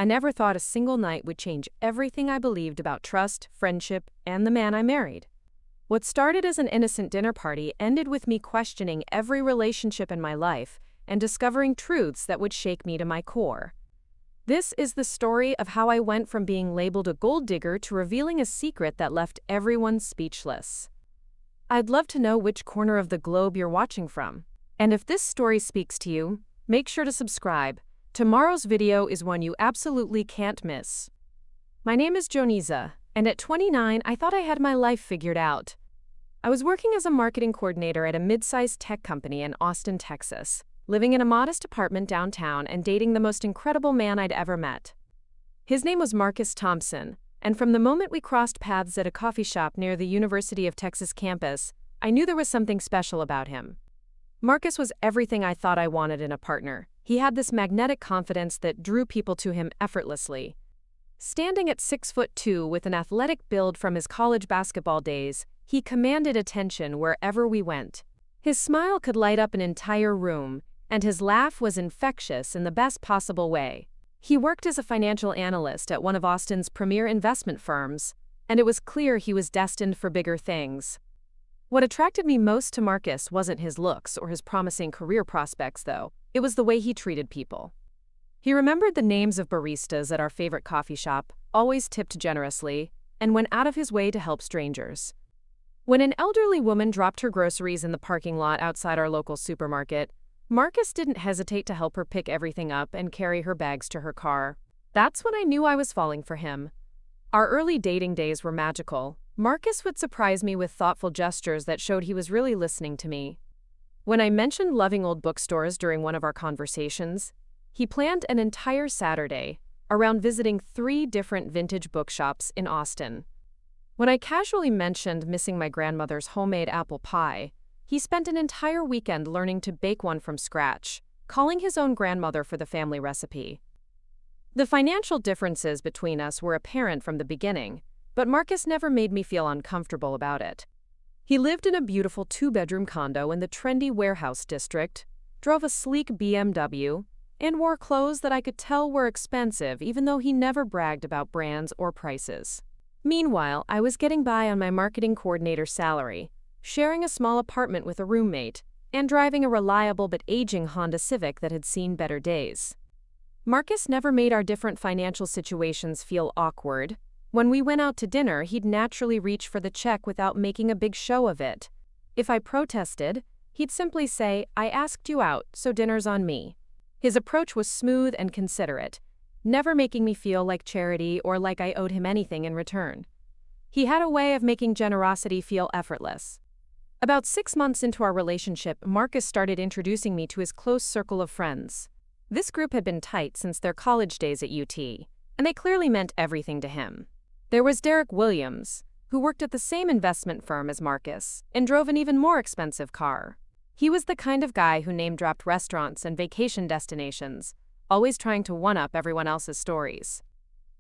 I never thought a single night would change everything I believed about trust, friendship, and the man I married. What started as an innocent dinner party ended with me questioning every relationship in my life and discovering truths that would shake me to my core. This is the story of how I went from being labeled a gold digger to revealing a secret that left everyone speechless. I'd love to know which corner of the globe you're watching from. And if this story speaks to you, make sure to subscribe. Tomorrow's video is one you absolutely can't miss. My name is Joniza, and at 29, I thought I had my life figured out. I was working as a marketing coordinator at a mid-sized tech company in Austin, Texas, living in a modest apartment downtown and dating the most incredible man I'd ever met. His name was Marcus Thompson, and from the moment we crossed paths at a coffee shop near the University of Texas campus, I knew there was something special about him. Marcus was everything I thought I wanted in a partner. He had this magnetic confidence that drew people to him effortlessly. Standing at 6'2" with an athletic build from his college basketball days, he commanded attention wherever we went. His smile could light up an entire room, and his laugh was infectious in the best possible way. He worked as a financial analyst at one of Austin's premier investment firms, and it was clear he was destined for bigger things. What attracted me most to Marcus wasn't his looks or his promising career prospects, though. It was the way he treated people. He remembered the names of baristas at our favorite coffee shop, always tipped generously, and went out of his way to help strangers. When an elderly woman dropped her groceries in the parking lot outside our local supermarket, Marcus didn't hesitate to help her pick everything up and carry her bags to her car. That's when I knew I was falling for him. Our early dating days were magical. Marcus would surprise me with thoughtful gestures that showed he was really listening to me. When I mentioned loving old bookstores during one of our conversations, he planned an entire Saturday around visiting 3 different vintage bookshops in Austin. When I casually mentioned missing my grandmother's homemade apple pie, he spent an entire weekend learning to bake one from scratch, calling his own grandmother for the family recipe. The financial differences between us were apparent from the beginning, but Marcus never made me feel uncomfortable about it. He lived in a beautiful 2-bedroom condo in the trendy warehouse district, drove a sleek BMW, and wore clothes that I could tell were expensive even though he never bragged about brands or prices. Meanwhile, I was getting by on my marketing coordinator salary, sharing a small apartment with a roommate, and driving a reliable but aging Honda Civic that had seen better days. Marcus never made our different financial situations feel awkward. When we went out to dinner, he'd naturally reach for the check without making a big show of it. If I protested, he'd simply say, "I asked you out, so dinner's on me." His approach was smooth and considerate, never making me feel like charity or like I owed him anything in return. He had a way of making generosity feel effortless. About 6 months into our relationship, Marcus started introducing me to his close circle of friends. This group had been tight since their college days at UT, and they clearly meant everything to him. There was Derek Williams, who worked at the same investment firm as Marcus and drove an even more expensive car. He was the kind of guy who name-dropped restaurants and vacation destinations, always trying to one-up everyone else's stories.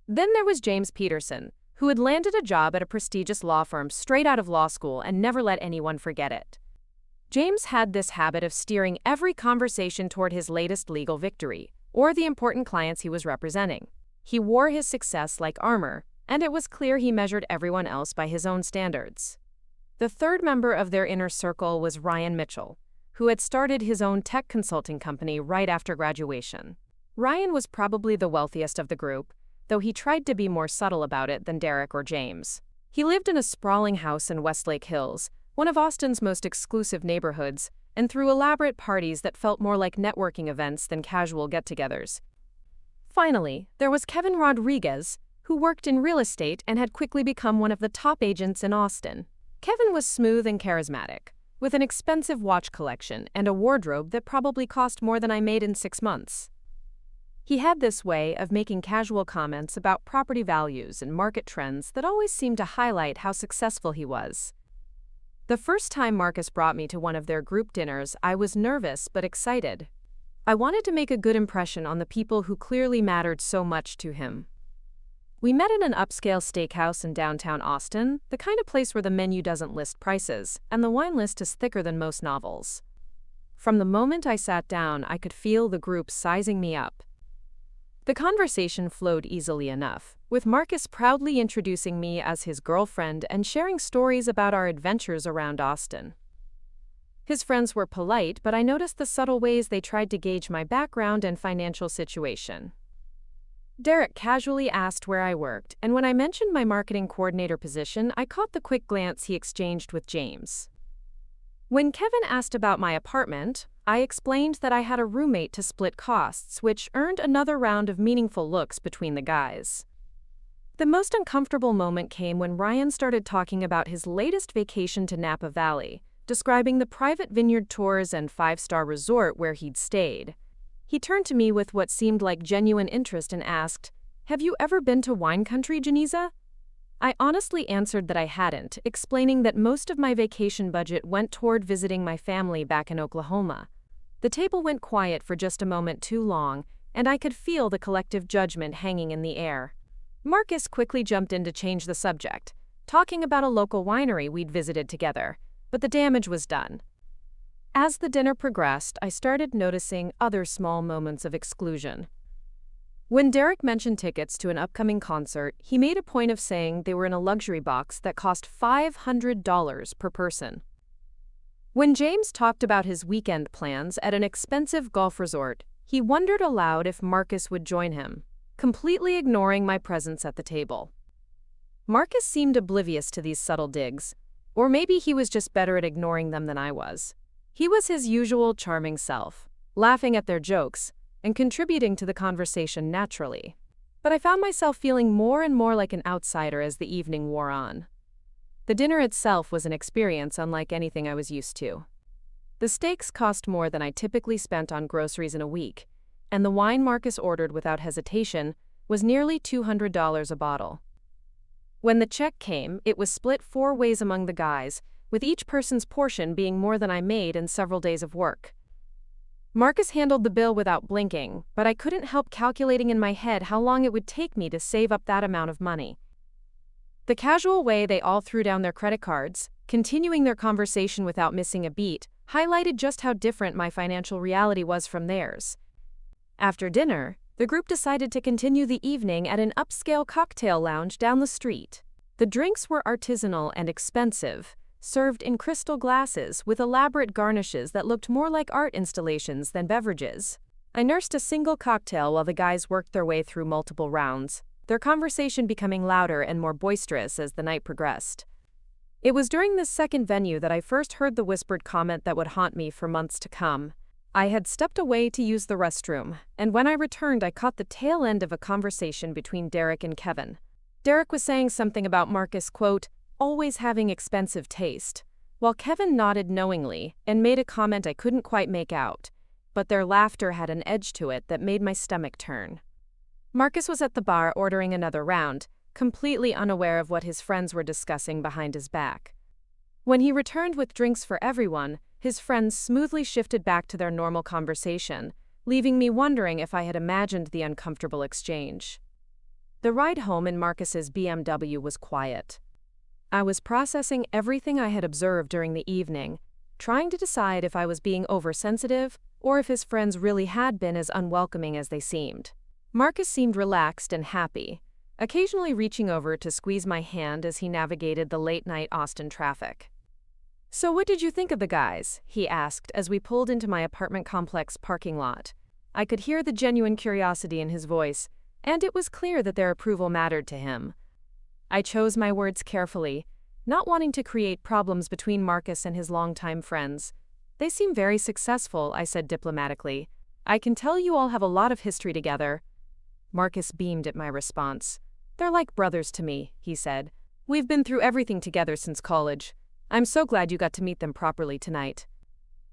Then there was James Peterson, who had landed a job at a prestigious law firm straight out of law school and never let anyone forget it. James had this habit of steering every conversation toward his latest legal victory, or the important clients he was representing. He wore his success like armor, and it was clear he measured everyone else by his own standards. The third member of their inner circle was Ryan Mitchell, who had started his own tech consulting company right after graduation. Ryan was probably the wealthiest of the group, though he tried to be more subtle about it than Derek or James. He lived in a sprawling house in Westlake Hills, one of Austin's most exclusive neighborhoods, and threw elaborate parties that felt more like networking events than casual get-togethers. Finally, there was Kevin Rodriguez, who worked in real estate and had quickly become one of the top agents in Austin. Kevin was smooth and charismatic, with an expensive watch collection and a wardrobe that probably cost more than I made in 6 months. He had this way of making casual comments about property values and market trends that always seemed to highlight how successful he was. The first time Marcus brought me to one of their group dinners, I was nervous but excited. I wanted to make a good impression on the people who clearly mattered so much to him. We met at an upscale steakhouse in downtown Austin, the kind of place where the menu doesn't list prices, and the wine list is thicker than most novels. From the moment I sat down, I could feel the group sizing me up. The conversation flowed easily enough, with Marcus proudly introducing me as his girlfriend and sharing stories about our adventures around Austin. His friends were polite, but I noticed the subtle ways they tried to gauge my background and financial situation. Derek casually asked where I worked, and when I mentioned my marketing coordinator position, I caught the quick glance he exchanged with James. When Kevin asked about my apartment, I explained that I had a roommate to split costs, which earned another round of meaningful looks between the guys. The most uncomfortable moment came when Ryan started talking about his latest vacation to Napa Valley, describing the private vineyard tours and five-star resort where he'd stayed. He turned to me with what seemed like genuine interest and asked, "Have you ever been to wine country, Janiza?" I honestly answered that I hadn't, explaining that most of my vacation budget went toward visiting my family back in Oklahoma. The table went quiet for just a moment too long, and I could feel the collective judgment hanging in the air. Marcus quickly jumped in to change the subject, talking about a local winery we'd visited together, but the damage was done. As the dinner progressed, I started noticing other small moments of exclusion. When Derek mentioned tickets to an upcoming concert, he made a point of saying they were in a luxury box that cost $500 per person. When James talked about his weekend plans at an expensive golf resort, he wondered aloud if Marcus would join him, completely ignoring my presence at the table. Marcus seemed oblivious to these subtle digs, or maybe he was just better at ignoring them than I was. He was his usual charming self, laughing at their jokes and contributing to the conversation naturally. But I found myself feeling more and more like an outsider as the evening wore on. The dinner itself was an experience unlike anything I was used to. The steaks cost more than I typically spent on groceries in a week, and the wine Marcus ordered without hesitation was nearly $200 a bottle. When the check came, it was split 4 ways among the guys, with each person's portion being more than I made in several days of work. Marcus handled the bill without blinking, but I couldn't help calculating in my head how long it would take me to save up that amount of money. The casual way they all threw down their credit cards, continuing their conversation without missing a beat, highlighted just how different my financial reality was from theirs. After dinner, the group decided to continue the evening at an upscale cocktail lounge down the street. The drinks were artisanal and expensive, served in crystal glasses with elaborate garnishes that looked more like art installations than beverages. I nursed a single cocktail while the guys worked their way through multiple rounds, their conversation becoming louder and more boisterous as the night progressed. It was during this second venue that I first heard the whispered comment that would haunt me for months to come. I had stepped away to use the restroom, and when I returned I caught the tail end of a conversation between Derek and Kevin. Derek was saying something about Marcus, quote, always having expensive taste, while Kevin nodded knowingly and made a comment I couldn't quite make out, but their laughter had an edge to it that made my stomach turn. Marcus was at the bar ordering another round, completely unaware of what his friends were discussing behind his back. When he returned with drinks for everyone, his friends smoothly shifted back to their normal conversation, leaving me wondering if I had imagined the uncomfortable exchange. The ride home in Marcus's BMW was quiet. I was processing everything I had observed during the evening, trying to decide if I was being oversensitive or if his friends really had been as unwelcoming as they seemed. Marcus seemed relaxed and happy, occasionally reaching over to squeeze my hand as he navigated the late-night Austin traffic. "So what did you think of the guys?" he asked as we pulled into my apartment complex parking lot. I could hear the genuine curiosity in his voice, and it was clear that their approval mattered to him. I chose my words carefully, not wanting to create problems between Marcus and his longtime friends. "They seem very successful," I said diplomatically. "I can tell you all have a lot of history together." Marcus beamed at my response. "They're like brothers to me," he said. "We've been through everything together since college. I'm so glad you got to meet them properly tonight."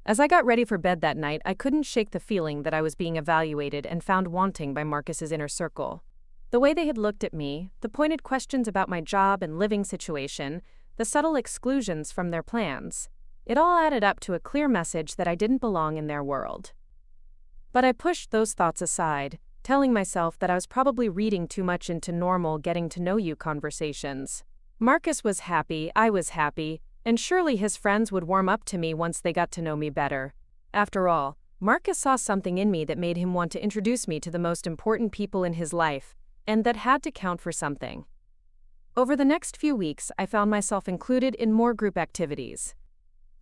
As I got ready for bed that night, I couldn't shake the feeling that I was being evaluated and found wanting by Marcus's inner circle. The way they had looked at me, the pointed questions about my job and living situation, the subtle exclusions from their plans, it all added up to a clear message that I didn't belong in their world. But I pushed those thoughts aside, telling myself that I was probably reading too much into normal getting-to-know-you conversations. Marcus was happy, I was happy, and surely his friends would warm up to me once they got to know me better. After all, Marcus saw something in me that made him want to introduce me to the most important people in his life, and that had to count for something. Over the next few weeks, I found myself included in more group activities.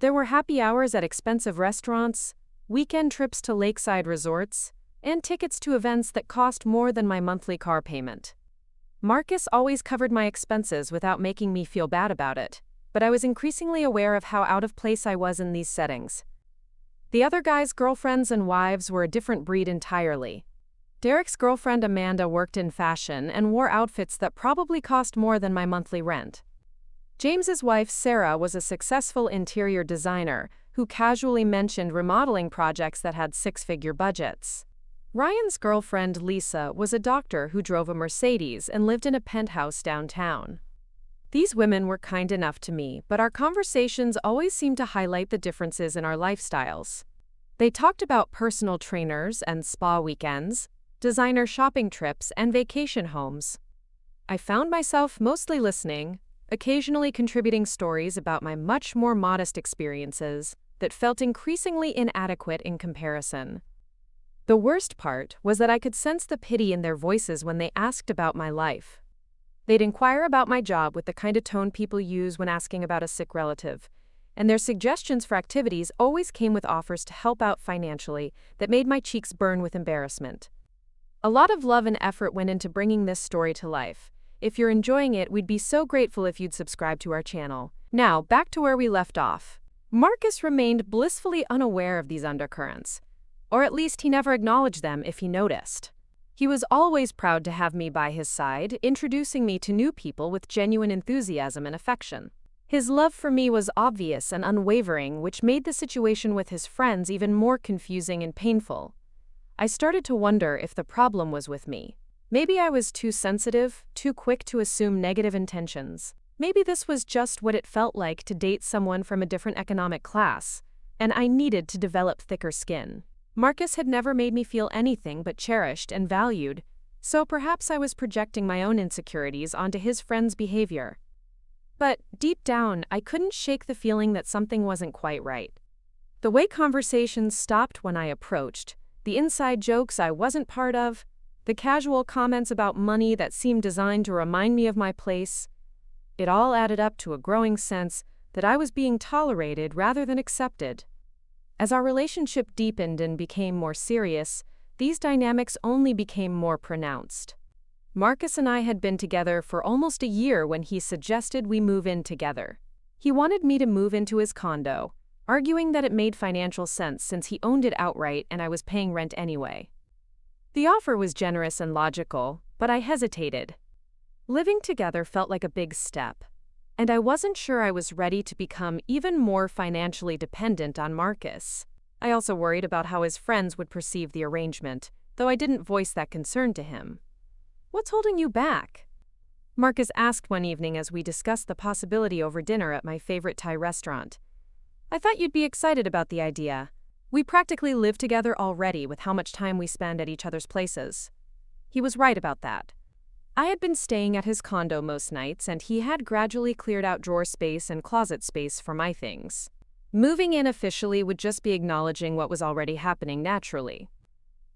There were happy hours at expensive restaurants, weekend trips to lakeside resorts, and tickets to events that cost more than my monthly car payment. Marcus always covered my expenses without making me feel bad about it, but I was increasingly aware of how out of place I was in these settings. The other guys' girlfriends and wives were a different breed entirely. Derek's girlfriend Amanda worked in fashion and wore outfits that probably cost more than my monthly rent. James's wife Sarah was a successful interior designer who casually mentioned remodeling projects that had six-figure budgets. Ryan's girlfriend Lisa was a doctor who drove a Mercedes and lived in a penthouse downtown. These women were kind enough to me, but our conversations always seemed to highlight the differences in our lifestyles. They talked about personal trainers and spa weekends, designer shopping trips, and vacation homes. I found myself mostly listening, occasionally contributing stories about my much more modest experiences that felt increasingly inadequate in comparison. The worst part was that I could sense the pity in their voices when they asked about my life. They'd inquire about my job with the kind of tone people use when asking about a sick relative, and their suggestions for activities always came with offers to help out financially that made my cheeks burn with embarrassment. A lot of love and effort went into bringing this story to life. If you're enjoying it, we'd be so grateful if you'd subscribe to our channel. Now, back to where we left off. Marcus remained blissfully unaware of these undercurrents, or at least he never acknowledged them if he noticed. He was always proud to have me by his side, introducing me to new people with genuine enthusiasm and affection. His love for me was obvious and unwavering, which made the situation with his friends even more confusing and painful. I started to wonder if the problem was with me. Maybe I was too sensitive, too quick to assume negative intentions. Maybe this was just what it felt like to date someone from a different economic class, and I needed to develop thicker skin. Marcus had never made me feel anything but cherished and valued, so perhaps I was projecting my own insecurities onto his friend's behavior. But deep down, I couldn't shake the feeling that something wasn't quite right. The way conversations stopped when I approached, the inside jokes I wasn't part of, the casual comments about money that seemed designed to remind me of my place, it all added up to a growing sense that I was being tolerated rather than accepted. As our relationship deepened and became more serious, these dynamics only became more pronounced. Marcus and I had been together for almost a year when he suggested we move in together. He wanted me to move into his condo, arguing that it made financial sense since he owned it outright and I was paying rent anyway. The offer was generous and logical, but I hesitated. Living together felt like a big step, and I wasn't sure I was ready to become even more financially dependent on Marcus. I also worried about how his friends would perceive the arrangement, though I didn't voice that concern to him. "What's holding you back?" Marcus asked one evening as we discussed the possibility over dinner at my favorite Thai restaurant. "I thought you'd be excited about the idea. We practically live together already with how much time we spend at each other's places." He was right about that. I had been staying at his condo most nights, and he had gradually cleared out drawer space and closet space for my things. Moving in officially would just be acknowledging what was already happening naturally.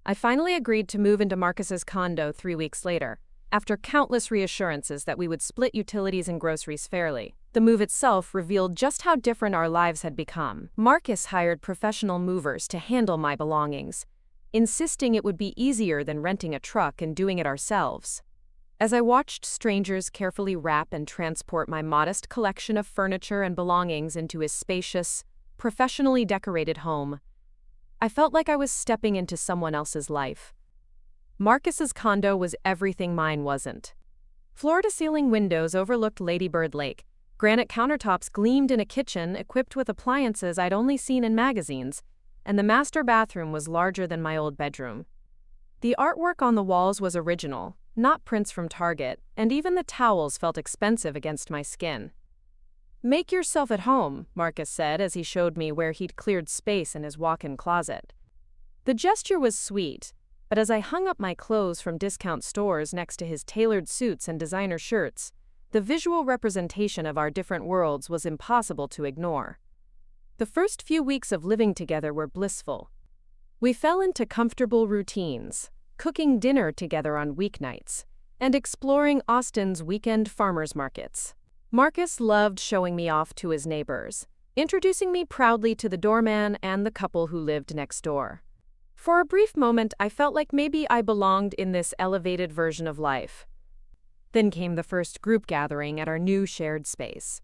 I finally agreed to move into Marcus's condo 3 weeks later, after countless reassurances that we would split utilities and groceries fairly. The move itself revealed just how different our lives had become. Marcus hired professional movers to handle my belongings, insisting it would be easier than renting a truck and doing it ourselves. As I watched strangers carefully wrap and transport my modest collection of furniture and belongings into his spacious, professionally decorated home, I felt like I was stepping into someone else's life. Marcus's condo was everything mine wasn't. Floor-to-ceiling windows overlooked Lady Bird Lake. Granite countertops gleamed in a kitchen equipped with appliances I'd only seen in magazines, and the master bathroom was larger than my old bedroom. The artwork on the walls was original, not prints from Target, and even the towels felt expensive against my skin. "Make yourself at home," Marcus said as he showed me where he'd cleared space in his walk-in closet. The gesture was sweet, but as I hung up my clothes from discount stores next to his tailored suits and designer shirts, the visual representation of our different worlds was impossible to ignore. The first few weeks of living together were blissful. We fell into comfortable routines, cooking dinner together on weeknights, and exploring Austin's weekend farmers markets. Marcus loved showing me off to his neighbors, introducing me proudly to the doorman and the couple who lived next door. For a brief moment, I felt like maybe I belonged in this elevated version of life. Then came the first group gathering at our new shared space.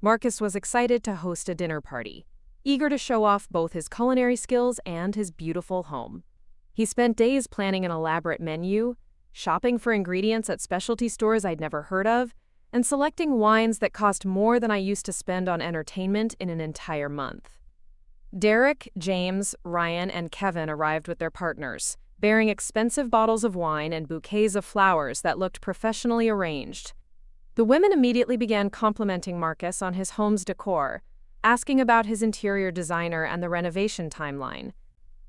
Marcus was excited to host a dinner party, eager to show off both his culinary skills and his beautiful home. He spent days planning an elaborate menu, shopping for ingredients at specialty stores I'd never heard of, and selecting wines that cost more than I used to spend on entertainment in an entire month. Derek, James, Ryan, and Kevin arrived with their partners, bearing expensive bottles of wine and bouquets of flowers that looked professionally arranged. The women immediately began complimenting Marcus on his home's decor, asking about his interior designer and the renovation timeline.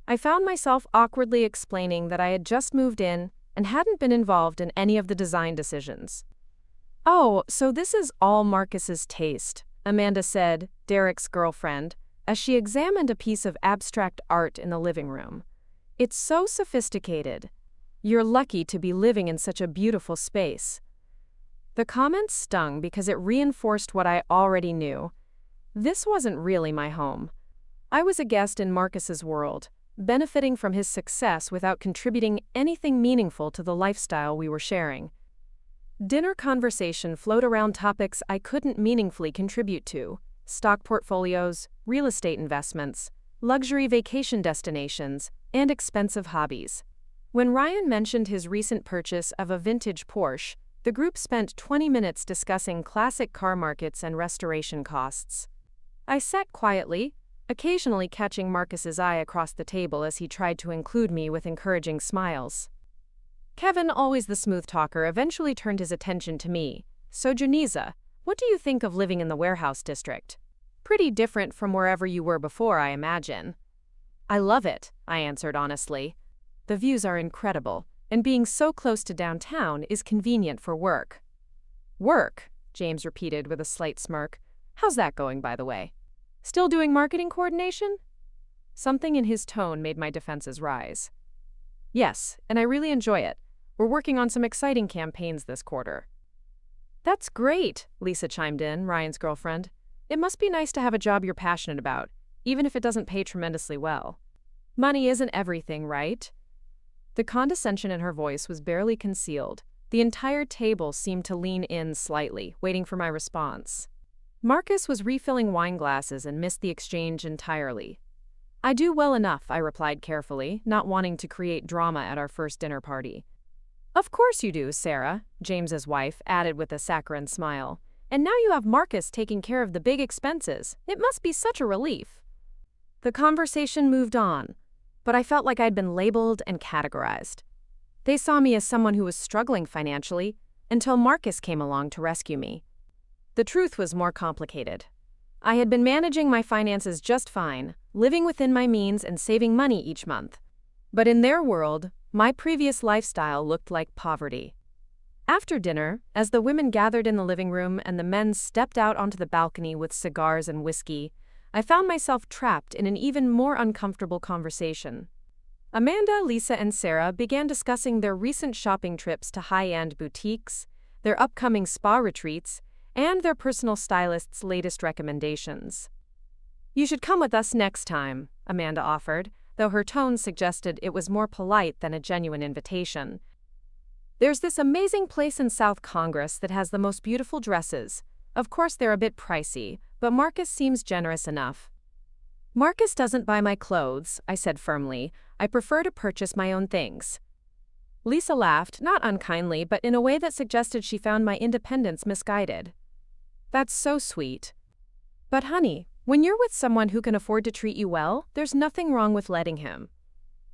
I found myself awkwardly explaining that I had just moved in and hadn't been involved in any of the design decisions. "Oh, so this is all Marcus's taste," Amanda said, Derek's girlfriend, as she examined a piece of abstract art in the living room. "It's so sophisticated. You're lucky to be living in such a beautiful space." The comment stung because it reinforced what I already knew. This wasn't really my home. I was a guest in Marcus's world, benefiting from his success without contributing anything meaningful to the lifestyle we were sharing. Dinner conversation flowed around topics I couldn't meaningfully contribute to: stock portfolios, real estate investments, luxury vacation destinations, and expensive hobbies. When Ryan mentioned his recent purchase of a vintage Porsche, the group spent 20 minutes discussing classic car markets and restoration costs. I sat quietly, occasionally catching Marcus's eye across the table as he tried to include me with encouraging smiles. Kevin, always the smooth talker, eventually turned his attention to me. "So Janiza, what do you think of living in the warehouse district? Pretty different from wherever you were before, I imagine." "I love it," I answered honestly. "The views are incredible, and being so close to downtown is convenient for work." "Work?" James repeated with a slight smirk. "How's that going, by the way? Still doing marketing coordination?" Something in his tone made my defenses rise. "Yes, and I really enjoy it. We're working on some exciting campaigns this quarter." "That's great," Lisa chimed in, Ryan's girlfriend. "It must be nice to have a job you're passionate about, even if it doesn't pay tremendously well. Money isn't everything, right?" The condescension in her voice was barely concealed. The entire table seemed to lean in slightly, waiting for my response. Marcus was refilling wine glasses and missed the exchange entirely. "I do well enough," I replied carefully, not wanting to create drama at our first dinner party. "Of course you do, Sarah," James's wife added with a saccharine smile. "And now you have Marcus taking care of the big expenses. It must be such a relief." The conversation moved on, but I felt like I'd been labeled and categorized. They saw me as someone who was struggling financially until Marcus came along to rescue me. The truth was more complicated. I had been managing my finances just fine, living within my means and saving money each month. But in their world, my previous lifestyle looked like poverty. After dinner, as the women gathered in the living room and the men stepped out onto the balcony with cigars and whiskey, I found myself trapped in an even more uncomfortable conversation. Amanda, Lisa, and Sarah began discussing their recent shopping trips to high-end boutiques, their upcoming spa retreats, and their personal stylist's latest recommendations. "You should come with us next time," Amanda offered, though her tone suggested it was more polite than a genuine invitation. "There's this amazing place in South Congress that has the most beautiful dresses. Of course they're a bit pricey, but Marcus seems generous enough." "Marcus doesn't buy my clothes," I said firmly. "I prefer to purchase my own things." Lisa laughed, not unkindly, but in a way that suggested she found my independence misguided. "That's so sweet. But honey, when you're with someone who can afford to treat you well, there's nothing wrong with letting him.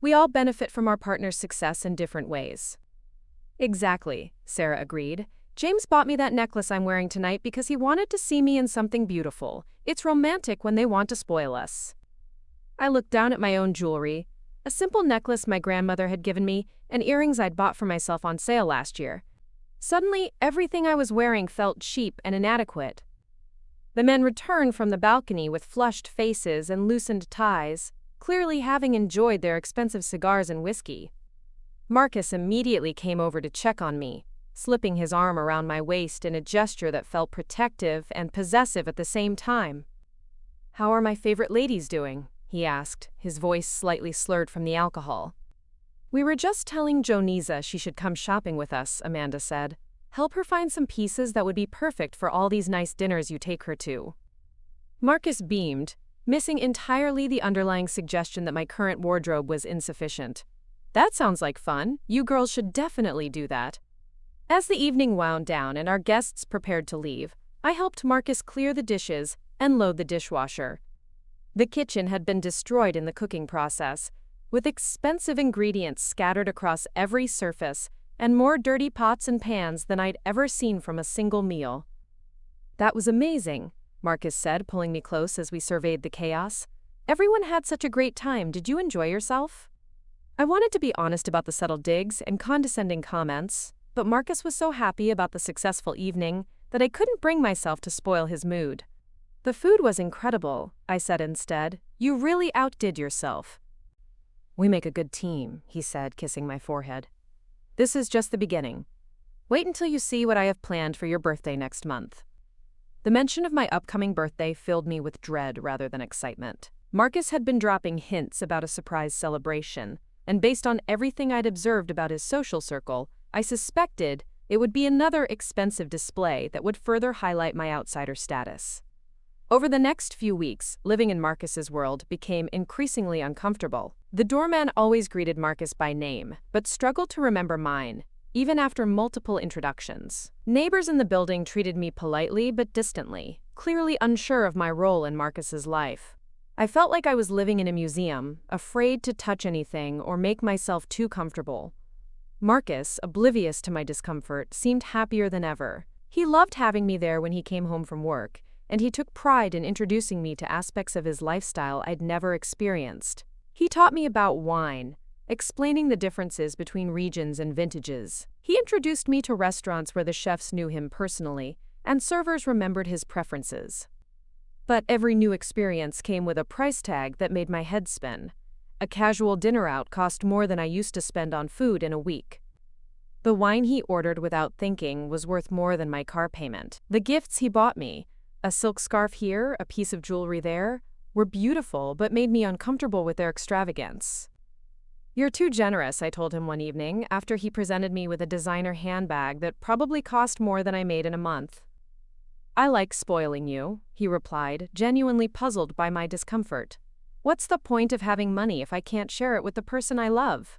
We all benefit from our partner's success in different ways." "Exactly," Sarah agreed. "James bought me that necklace I'm wearing tonight because he wanted to see me in something beautiful. It's romantic when they want to spoil us." I looked down at my own jewelry, a simple necklace my grandmother had given me, and earrings I'd bought for myself on sale last year. Suddenly, everything I was wearing felt cheap and inadequate. The men returned from the balcony with flushed faces and loosened ties. clearly having enjoyed their expensive cigars and whiskey. Marcus immediately came over to check on me, slipping his arm around my waist in a gesture that felt protective and possessive at the same time. "How are my favorite ladies doing?" he asked, his voice slightly slurred from the alcohol. "We were just telling Jonisa she should come shopping with us," Amanda said. "Help her find some pieces that would be perfect for all these nice dinners you take her to." Marcus beamed, missing entirely the underlying suggestion that my current wardrobe was insufficient. "That sounds like fun. You girls should definitely do that." As the evening wound down and our guests prepared to leave, I helped Marcus clear the dishes and load the dishwasher. The kitchen had been destroyed in the cooking process, with expensive ingredients scattered across every surface and more dirty pots and pans than I'd ever seen from a single meal. "That was amazing," Marcus said, pulling me close as we surveyed the chaos. "Everyone had such a great time. Did you enjoy yourself?" I wanted to be honest about the subtle digs and condescending comments, but Marcus was so happy about the successful evening that I couldn't bring myself to spoil his mood. "The food was incredible," I said instead. "You really outdid yourself." "We make a good team," he said, kissing my forehead. "This is just the beginning. Wait until you see what I have planned for your birthday next month." The mention of my upcoming birthday filled me with dread rather than excitement. Marcus had been dropping hints about a surprise celebration, and based on everything I'd observed about his social circle, I suspected it would be another expensive display that would further highlight my outsider status. Over the next few weeks, living in Marcus's world became increasingly uncomfortable. The doorman always greeted Marcus by name, but struggled to remember mine, even after multiple introductions. Neighbors in the building treated me politely but distantly, clearly unsure of my role in Marcus's life. I felt like I was living in a museum, afraid to touch anything or make myself too comfortable. Marcus, oblivious to my discomfort, seemed happier than ever. He loved having me there when he came home from work, and he took pride in introducing me to aspects of his lifestyle I'd never experienced. He taught me about wine, explaining the differences between regions and vintages. He introduced me to restaurants where the chefs knew him personally, and servers remembered his preferences. But every new experience came with a price tag that made my head spin. A casual dinner out cost more than I used to spend on food in a week. The wine he ordered without thinking was worth more than my car payment. The gifts he bought me, a silk scarf here, a piece of jewelry there, were beautiful but made me uncomfortable with their extravagance. "You're too generous," I told him one evening after he presented me with a designer handbag that probably cost more than I made in a month. "I like spoiling you," he replied, genuinely puzzled by my discomfort. "What's the point of having money if I can't share it with the person I love?"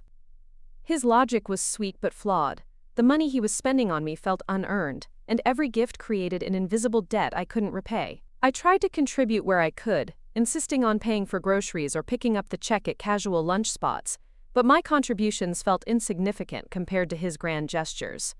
His logic was sweet but flawed. The money he was spending on me felt unearned, and every gift created an invisible debt I couldn't repay. I tried to contribute where I could, insisting on paying for groceries or picking up the check at casual lunch spots, but my contributions felt insignificant compared to his grand gestures.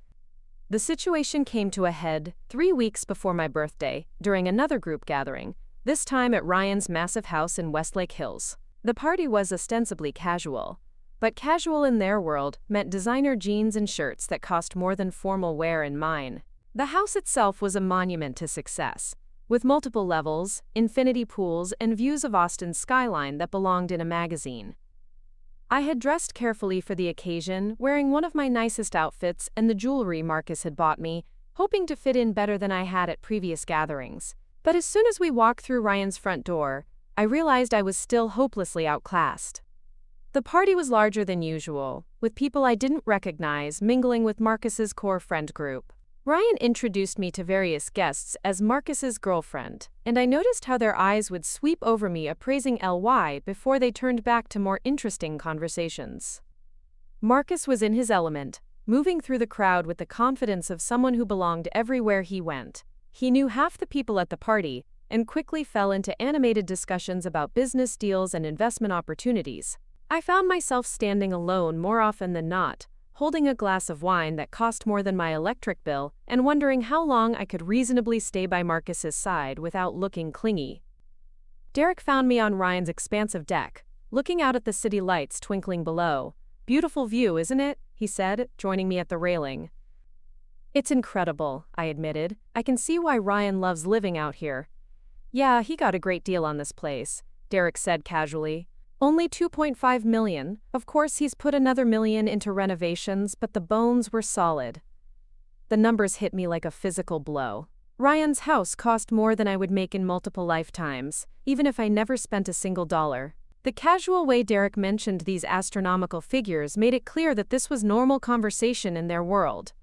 The situation came to a head 3 weeks before my birthday, during another group gathering, this time at Ryan's massive house in Westlake Hills. The party was ostensibly casual, but casual in their world meant designer jeans and shirts that cost more than formal wear in mine. The house itself was a monument to success, with multiple levels, infinity pools, and views of Austin's skyline that belonged in a magazine. I had dressed carefully for the occasion, wearing one of my nicest outfits and the jewelry Marcus had bought me, hoping to fit in better than I had at previous gatherings. But as soon as we walked through Ryan's front door, I realized I was still hopelessly outclassed. The party was larger than usual, with people I didn't recognize mingling with Marcus's core friend group. Ryan introduced me to various guests as Marcus's girlfriend, and I noticed how their eyes would sweep over me appraising LY before they turned back to more interesting conversations. Marcus was in his element, moving through the crowd with the confidence of someone who belonged everywhere he went. He knew half the people at the party, and quickly fell into animated discussions about business deals and investment opportunities. I found myself standing alone more often than not, holding a glass of wine that cost more than my electric bill and wondering how long I could reasonably stay by Marcus's side without looking clingy. Derek found me on Ryan's expansive deck, looking out at the city lights twinkling below. "Beautiful view, isn't it?" he said, joining me at the railing. "It's incredible," I admitted. "I can see why Ryan loves living out here." "Yeah, he got a great deal on this place," Derek said casually. Only 2.5 million. Of course, he's put another million into renovations, but the bones were solid. The numbers hit me like a physical blow. Ryan's house cost more than I would make in multiple lifetimes, even if I never spent a single dollar. The casual way Derek mentioned these astronomical figures made it clear that this was normal conversation in their world.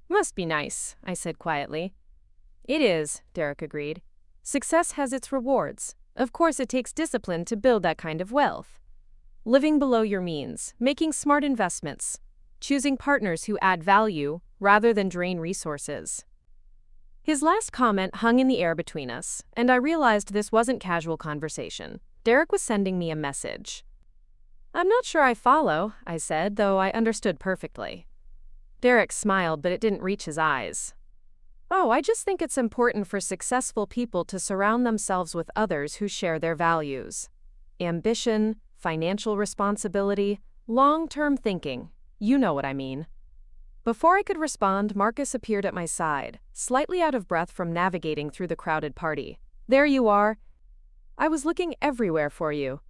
"Must be nice," I said quietly. "It is," Derek agreed. "Success has its rewards. Of course, it takes discipline to build that kind of wealth. Living below your means, making smart investments, choosing partners who add value rather than drain resources." His last comment hung in the air between us, and I realized this wasn't casual conversation. Derek was sending me a message. "I'm not sure I follow," I said, though I understood perfectly. Derek smiled, but it didn't reach his eyes. "Oh, I just think it's important for successful people to surround themselves with others who share their values. Ambition, financial responsibility, long-term thinking. You know what I mean." Before I could respond, Marcus appeared at my side, slightly out of breath from navigating through the crowded party. "There you are. I was looking everywhere for you."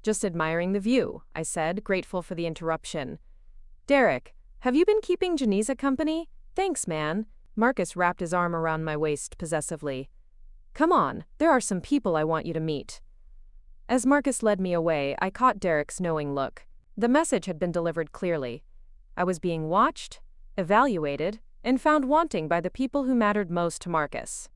"Just admiring the view," I said, grateful for the interruption. "Derek, have you been keeping Janisa company?" "Thanks, man." Marcus wrapped his arm around my waist possessively. "Come on, there are some people I want you to meet." As Marcus led me away, I caught Derek's knowing look. The message had been delivered clearly. I was being watched, evaluated, and found wanting by the people who mattered most to Marcus.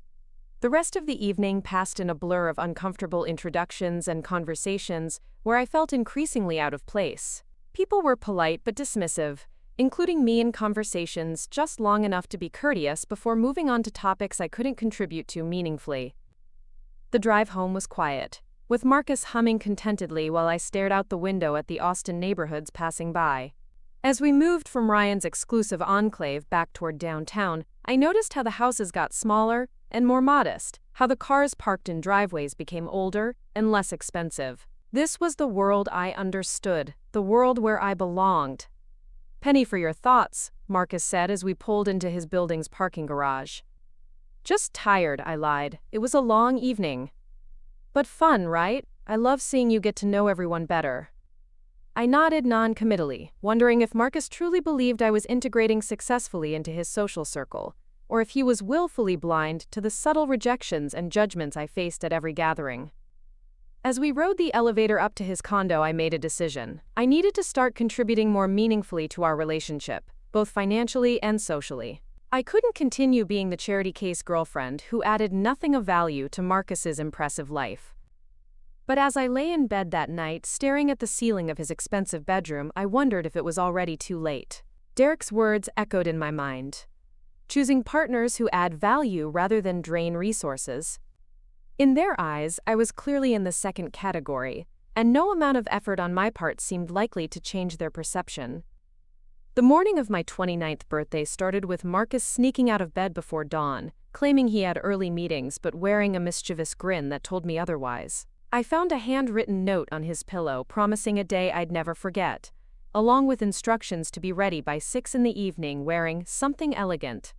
The rest of the evening passed in a blur of uncomfortable introductions and conversations where I felt increasingly out of place. People were polite but dismissive, including me in conversations just long enough to be courteous before moving on to topics I couldn't contribute to meaningfully. The drive home was quiet, with Marcus humming contentedly while I stared out the window at the Austin neighborhoods passing by. As we moved from Ryan's exclusive enclave back toward downtown, I noticed how the houses got smaller and more modest, how the cars parked in driveways became older and less expensive. This was the world I understood, the world where I belonged. "Penny for your thoughts," Marcus said as we pulled into his building's parking garage. "Just tired," I lied. "It was a long evening." "But fun, right? I love seeing you get to know everyone better." I nodded non-committally, wondering if Marcus truly believed I was integrating successfully into his social circle, or if he was willfully blind to the subtle rejections and judgments I faced at every gathering. As we rode the elevator up to his condo, I made a decision. I needed to start contributing more meaningfully to our relationship, both financially and socially. I couldn't continue being the charity case girlfriend who added nothing of value to Marcus's impressive life. But as I lay in bed that night, staring at the ceiling of his expensive bedroom, I wondered if it was already too late. Derek's words echoed in my mind. Choosing partners who add value rather than drain resources. In their eyes, I was clearly in the second category, and no amount of effort on my part seemed likely to change their perception. The morning of my 29th birthday started with Marcus sneaking out of bed before dawn, claiming he had early meetings but wearing a mischievous grin that told me otherwise. I found a handwritten note on his pillow promising a day I'd never forget, along with instructions to be ready by 6 in the evening wearing something elegant.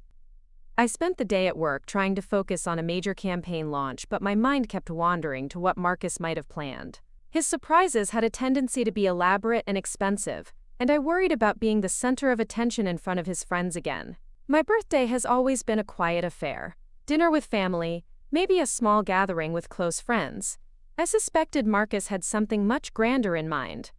I spent the day at work trying to focus on a major campaign launch, but my mind kept wandering to what Marcus might have planned. His surprises had a tendency to be elaborate and expensive, and I worried about being the center of attention in front of his friends again. My birthday has always been a quiet affair. Dinner with family, maybe a small gathering with close friends. I suspected Marcus had something much grander in mind.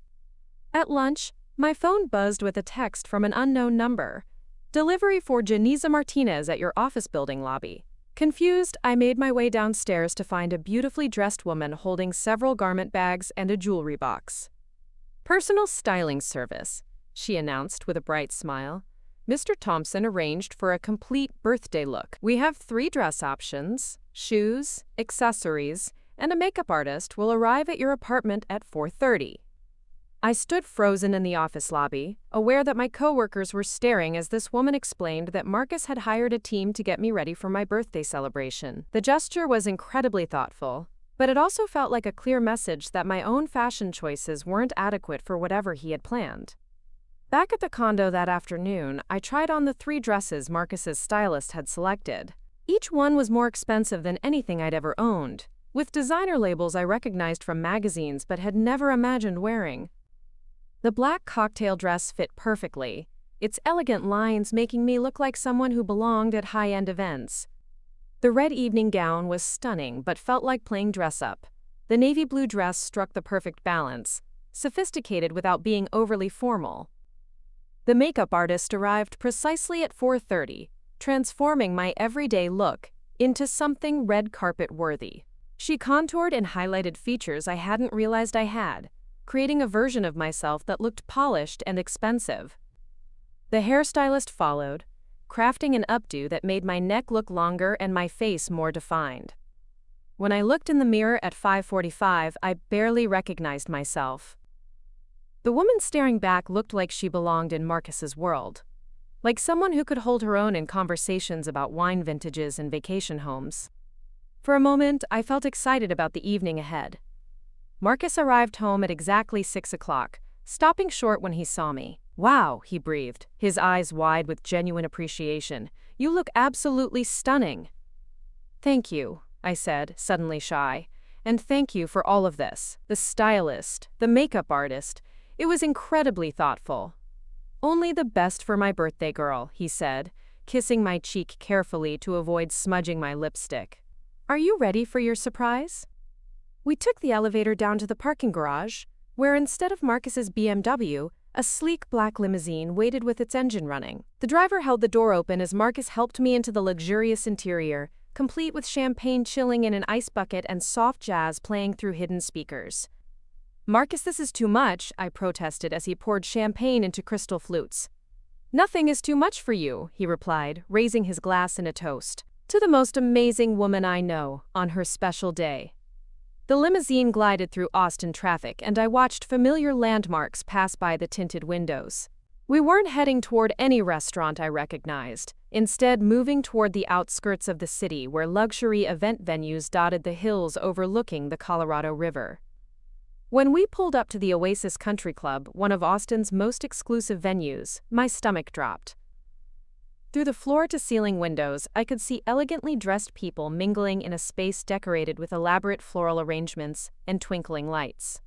At lunch, my phone buzzed with a text from an unknown number. "Delivery for Janisa Martinez at your office building lobby." Confused, I made my way downstairs to find a beautifully dressed woman holding several garment bags and a jewelry box. "Personal styling service," she announced with a bright smile. "Mr. Thompson arranged for a complete birthday look. We have 3 dress options, shoes, accessories, and a makeup artist will arrive at your apartment at 4:30. I stood frozen in the office lobby, aware that my coworkers were staring as this woman explained that Marcus had hired a team to get me ready for my birthday celebration. The gesture was incredibly thoughtful, but it also felt like a clear message that my own fashion choices weren't adequate for whatever he had planned. Back at the condo that afternoon, I tried on the 3 dresses Marcus's stylist had selected. Each one was more expensive than anything I'd ever owned, with designer labels I recognized from magazines but had never imagined wearing. The black cocktail dress fit perfectly, its elegant lines making me look like someone who belonged at high-end events. The red evening gown was stunning but felt like playing dress-up. The navy blue dress struck the perfect balance, sophisticated without being overly formal. The makeup artist arrived precisely at 4:30, transforming my everyday look into something red carpet-worthy. She contoured and highlighted features I hadn't realized I had, creating a version of myself that looked polished and expensive. The hairstylist followed, crafting an updo that made my neck look longer and my face more defined. When I looked in the mirror at 5:45, I barely recognized myself. The woman staring back looked like she belonged in Marcus's world, like someone who could hold her own in conversations about wine vintages and vacation homes. For a moment, I felt excited about the evening ahead. Marcus arrived home at exactly 6 o'clock, stopping short when he saw me. "Wow," he breathed, his eyes wide with genuine appreciation. "You look absolutely stunning." "Thank you," I said, suddenly shy. "And thank you for all of this. The stylist, the makeup artist. It was incredibly thoughtful." "Only the best for my birthday, girl," he said, kissing my cheek carefully to avoid smudging my lipstick. "Are you ready for your surprise?" We took the elevator down to the parking garage, where instead of Marcus's BMW, a sleek black limousine waited with its engine running. The driver held the door open as Marcus helped me into the luxurious interior, complete with champagne chilling in an ice bucket and soft jazz playing through hidden speakers. "Marcus, this is too much," I protested as he poured champagne into crystal flutes. "Nothing is too much for you," he replied, raising his glass in a toast. "To the most amazing woman I know, on her special day." The limousine glided through Austin traffic, and I watched familiar landmarks pass by the tinted windows. We weren't heading toward any restaurant I recognized, instead moving toward the outskirts of the city where luxury event venues dotted the hills overlooking the Colorado River. When we pulled up to the Oasis Country Club, one of Austin's most exclusive venues, my stomach dropped. Through the floor-to-ceiling windows, I could see elegantly dressed people mingling in a space decorated with elaborate floral arrangements and twinkling lights.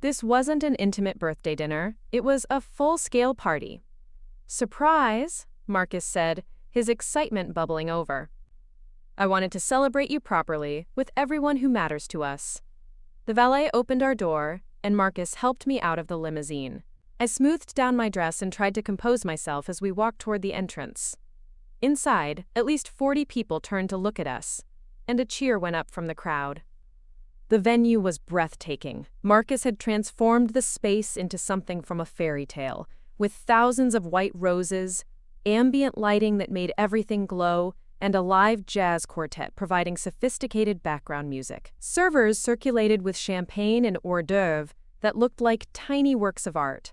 This wasn't an intimate birthday dinner, it was a full-scale party. "Surprise," Marcus said, his excitement bubbling over. "I wanted to celebrate you properly, with everyone who matters to us." The valet opened our door, and Marcus helped me out of the limousine. I smoothed down my dress and tried to compose myself as we walked toward the entrance. Inside, at least 40 people turned to look at us, and a cheer went up from the crowd. The venue was breathtaking. Marcus had transformed the space into something from a fairy tale, with thousands of white roses, ambient lighting that made everything glow, and a live jazz quartet providing sophisticated background music. Servers circulated with champagne and hors d'oeuvre that looked like tiny works of art.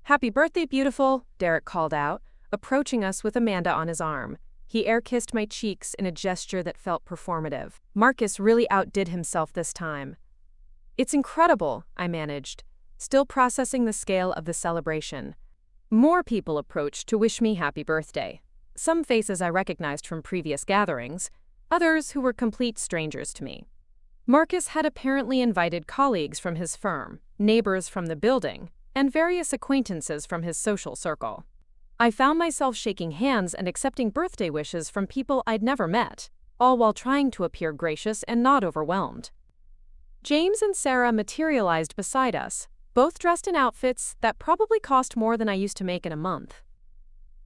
"Happy birthday, beautiful," Derek called out, approaching us with Amanda on his arm. He air-kissed my cheeks in a gesture that felt performative. Marcus really outdid himself this time. "It's incredible," I managed, still processing the scale of the celebration. More people approached to wish me happy birthday. Some faces I recognized from previous gatherings, others who were complete strangers to me. Marcus had apparently invited colleagues from his firm, neighbors from the building, and various acquaintances from his social circle. I found myself shaking hands and accepting birthday wishes from people I'd never met, all while trying to appear gracious and not overwhelmed. James and Sarah materialized beside us, both dressed in outfits that probably cost more than I used to make in a month.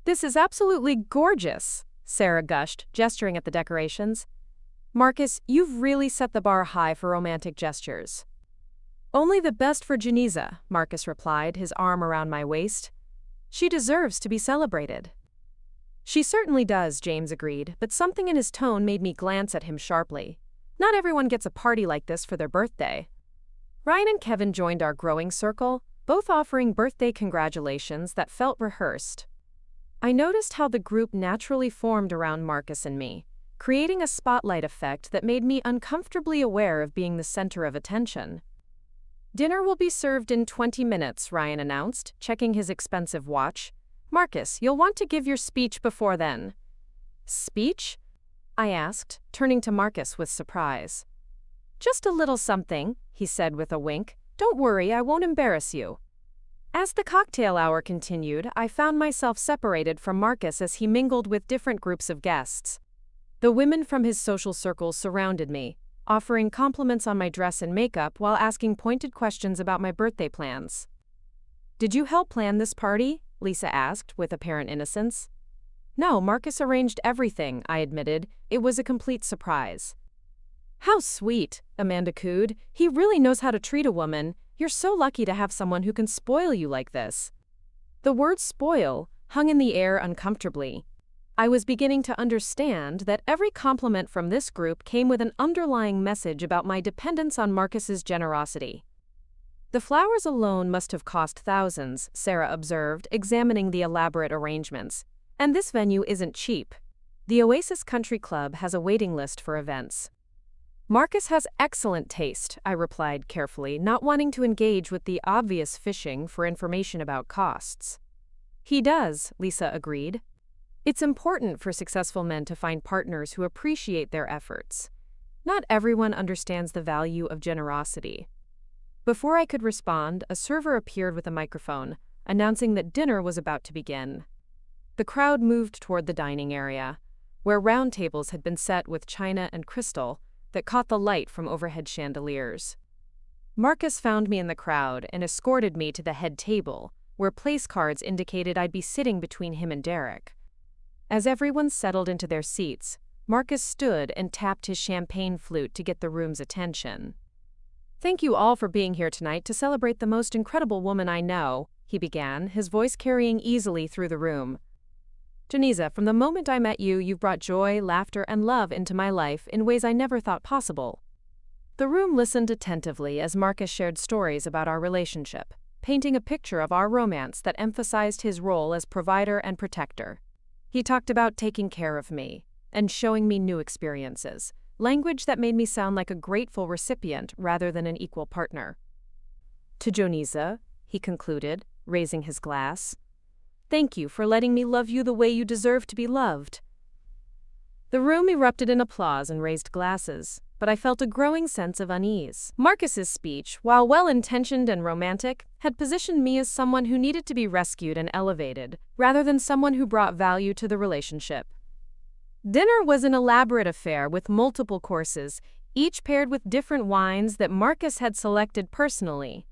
"This is absolutely gorgeous," Sarah gushed, gesturing at the decorations. "Marcus, you've really set the bar high for romantic gestures." "Only the best for Janiza," Marcus replied, his arm around my waist. "She deserves to be celebrated." "She certainly does," James agreed, but something in his tone made me glance at him sharply. Not everyone gets a party like this for their birthday. Ryan and Kevin joined our growing circle, both offering birthday congratulations that felt rehearsed. I noticed how the group naturally formed around Marcus and me, creating a spotlight effect that made me uncomfortably aware of being the center of attention. "Dinner will be served in 20 minutes, Ryan announced, checking his expensive watch. "Marcus, you'll want to give your speech before then." "Speech?" I asked, turning to Marcus with surprise. "Just a little something," he said with a wink. "Don't worry, I won't embarrass you." As the cocktail hour continued, I found myself separated from Marcus as he mingled with different groups of guests. The women from his social circles surrounded me, offering compliments on my dress and makeup while asking pointed questions about my birthday plans. "Did you help plan this party?" Lisa asked, with apparent innocence. "No, Marcus arranged everything," I admitted. "It was a complete surprise." "How sweet," Amanda cooed. "He really knows how to treat a woman. You're so lucky to have someone who can spoil you like this." The word spoil hung in the air uncomfortably. I was beginning to understand that every compliment from this group came with an underlying message about my dependence on Marcus's generosity. "The flowers alone must have cost thousands," Sarah observed, examining the elaborate arrangements. "And this venue isn't cheap. The Oasis Country Club has a waiting list for events." "Marcus has excellent taste," I replied carefully, not wanting to engage with the obvious fishing for information about costs. "He does," Lisa agreed. "It's important for successful men to find partners who appreciate their efforts. Not everyone understands the value of generosity." Before I could respond, a server appeared with a microphone, announcing that dinner was about to begin. The crowd moved toward the dining area, where round tables had been set with china and crystal that caught the light from overhead chandeliers. Marcus found me in the crowd and escorted me to the head table, where place cards indicated I'd be sitting between him and Derek. As everyone settled into their seats, Marcus stood and tapped his champagne flute to get the room's attention. "Thank you all for being here tonight to celebrate the most incredible woman I know," he began, his voice carrying easily through the room. "Janisa, from the moment I met you, you've brought joy, laughter, and love into my life in ways I never thought possible." The room listened attentively as Marcus shared stories about our relationship, painting a picture of our romance that emphasized his role as provider and protector. He talked about taking care of me and showing me new experiences, language that made me sound like a grateful recipient rather than an equal partner. "To Janisa," he concluded, raising his glass. "Thank you for letting me love you the way you deserve to be loved." The room erupted in applause and raised glasses, but I felt a growing sense of unease. Marcus's speech, while well-intentioned and romantic, had positioned me as someone who needed to be rescued and elevated, rather than someone who brought value to the relationship. Dinner was an elaborate affair with multiple courses, each paired with different wines that Marcus had selected personally.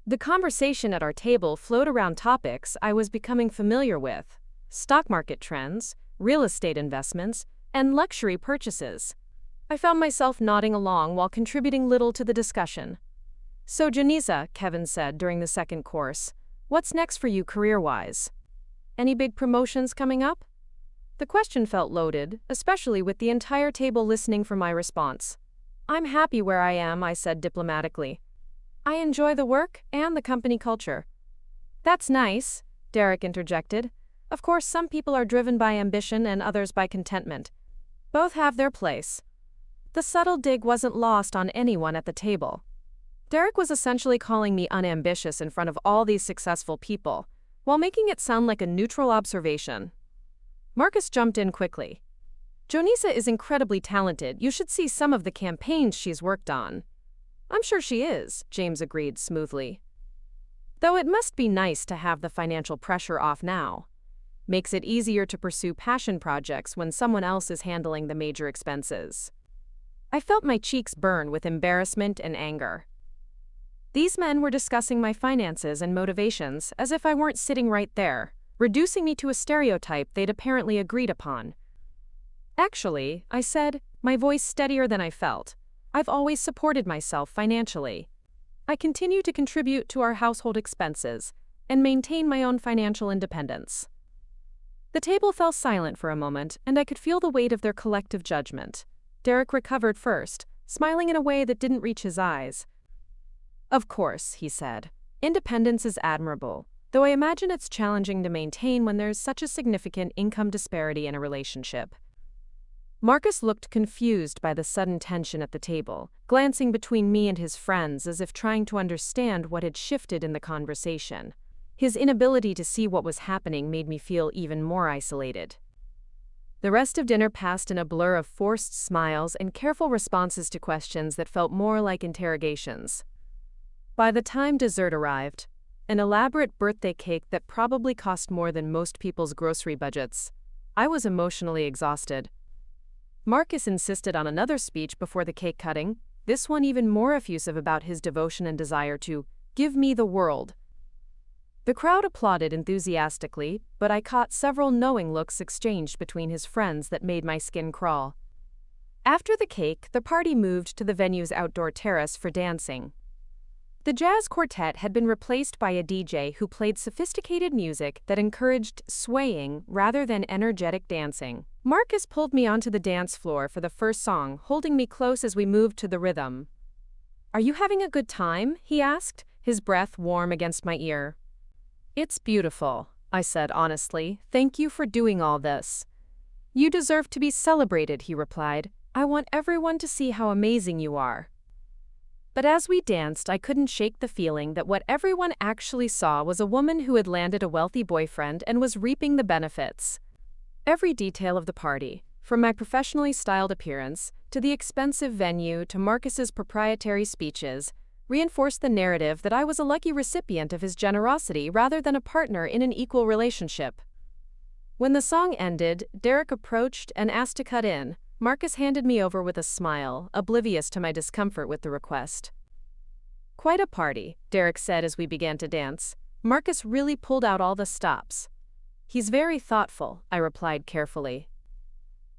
The conversation at our table flowed around topics I was becoming familiar with: stock market trends, real estate investments, and luxury purchases. I found myself nodding along while contributing little to the discussion. "So Janisa," Kevin said during the second course, "what's next for you career-wise? Any big promotions coming up?" The question felt loaded, especially with the entire table listening for my response. "I'm happy where I am," I said diplomatically. "I enjoy the work and the company culture." "That's nice," Derek interjected. "Of course, some people are driven by ambition and others by contentment. Both have their place." The subtle dig wasn't lost on anyone at the table. Derek was essentially calling me unambitious in front of all these successful people, while making it sound like a neutral observation. Marcus jumped in quickly. "Janisa is incredibly talented. You should see some of the campaigns she's worked on." "I'm sure she is," James agreed smoothly. "Though it must be nice to have the financial pressure off now. Makes it easier to pursue passion projects when someone else is handling the major expenses." I felt my cheeks burn with embarrassment and anger. These men were discussing my finances and motivations as if I weren't sitting right there, reducing me to a stereotype they'd apparently agreed upon. "Actually," I said, my voice steadier than I felt, "I've always supported myself financially. I continue to contribute to our household expenses and maintain my own financial independence." The table fell silent for a moment, and I could feel the weight of their collective judgment. Derek recovered first, smiling in a way that didn't reach his eyes. "Of course," he said, "independence is admirable, though I imagine it's challenging to maintain when there's such a significant income disparity in a relationship." Marcus looked confused by the sudden tension at the table, glancing between me and his friends as if trying to understand what had shifted in the conversation. His inability to see what was happening made me feel even more isolated. The rest of dinner passed in a blur of forced smiles and careful responses to questions that felt more like interrogations. By the time dessert arrived, an elaborate birthday cake that probably cost more than most people's grocery budgets, I was emotionally exhausted. Marcus insisted on another speech before the cake cutting, this one even more effusive about his devotion and desire to give me the world. The crowd applauded enthusiastically, but I caught several knowing looks exchanged between his friends that made my skin crawl. After the cake, the party moved to the venue's outdoor terrace for dancing. The jazz quartet had been replaced by a DJ who played sophisticated music that encouraged swaying rather than energetic dancing. Marcus pulled me onto the dance floor for the first song, holding me close as we moved to the rhythm. "Are you having a good time?" he asked, his breath warm against my ear. "It's beautiful," I said honestly. "Thank you for doing all this." "You deserve to be celebrated," he replied. "I want everyone to see how amazing you are." But as we danced, I couldn't shake the feeling that what everyone actually saw was a woman who had landed a wealthy boyfriend and was reaping the benefits. Every detail of the party, from my professionally styled appearance to the expensive venue to Marcus's proprietary speeches, reinforced the narrative that I was a lucky recipient of his generosity rather than a partner in an equal relationship. When the song ended, Derek approached and asked to cut in. Marcus handed me over with a smile, oblivious to my discomfort with the request. "Quite a party," Derek said as we began to dance. "Marcus really pulled out all the stops." "He's very thoughtful," I replied carefully.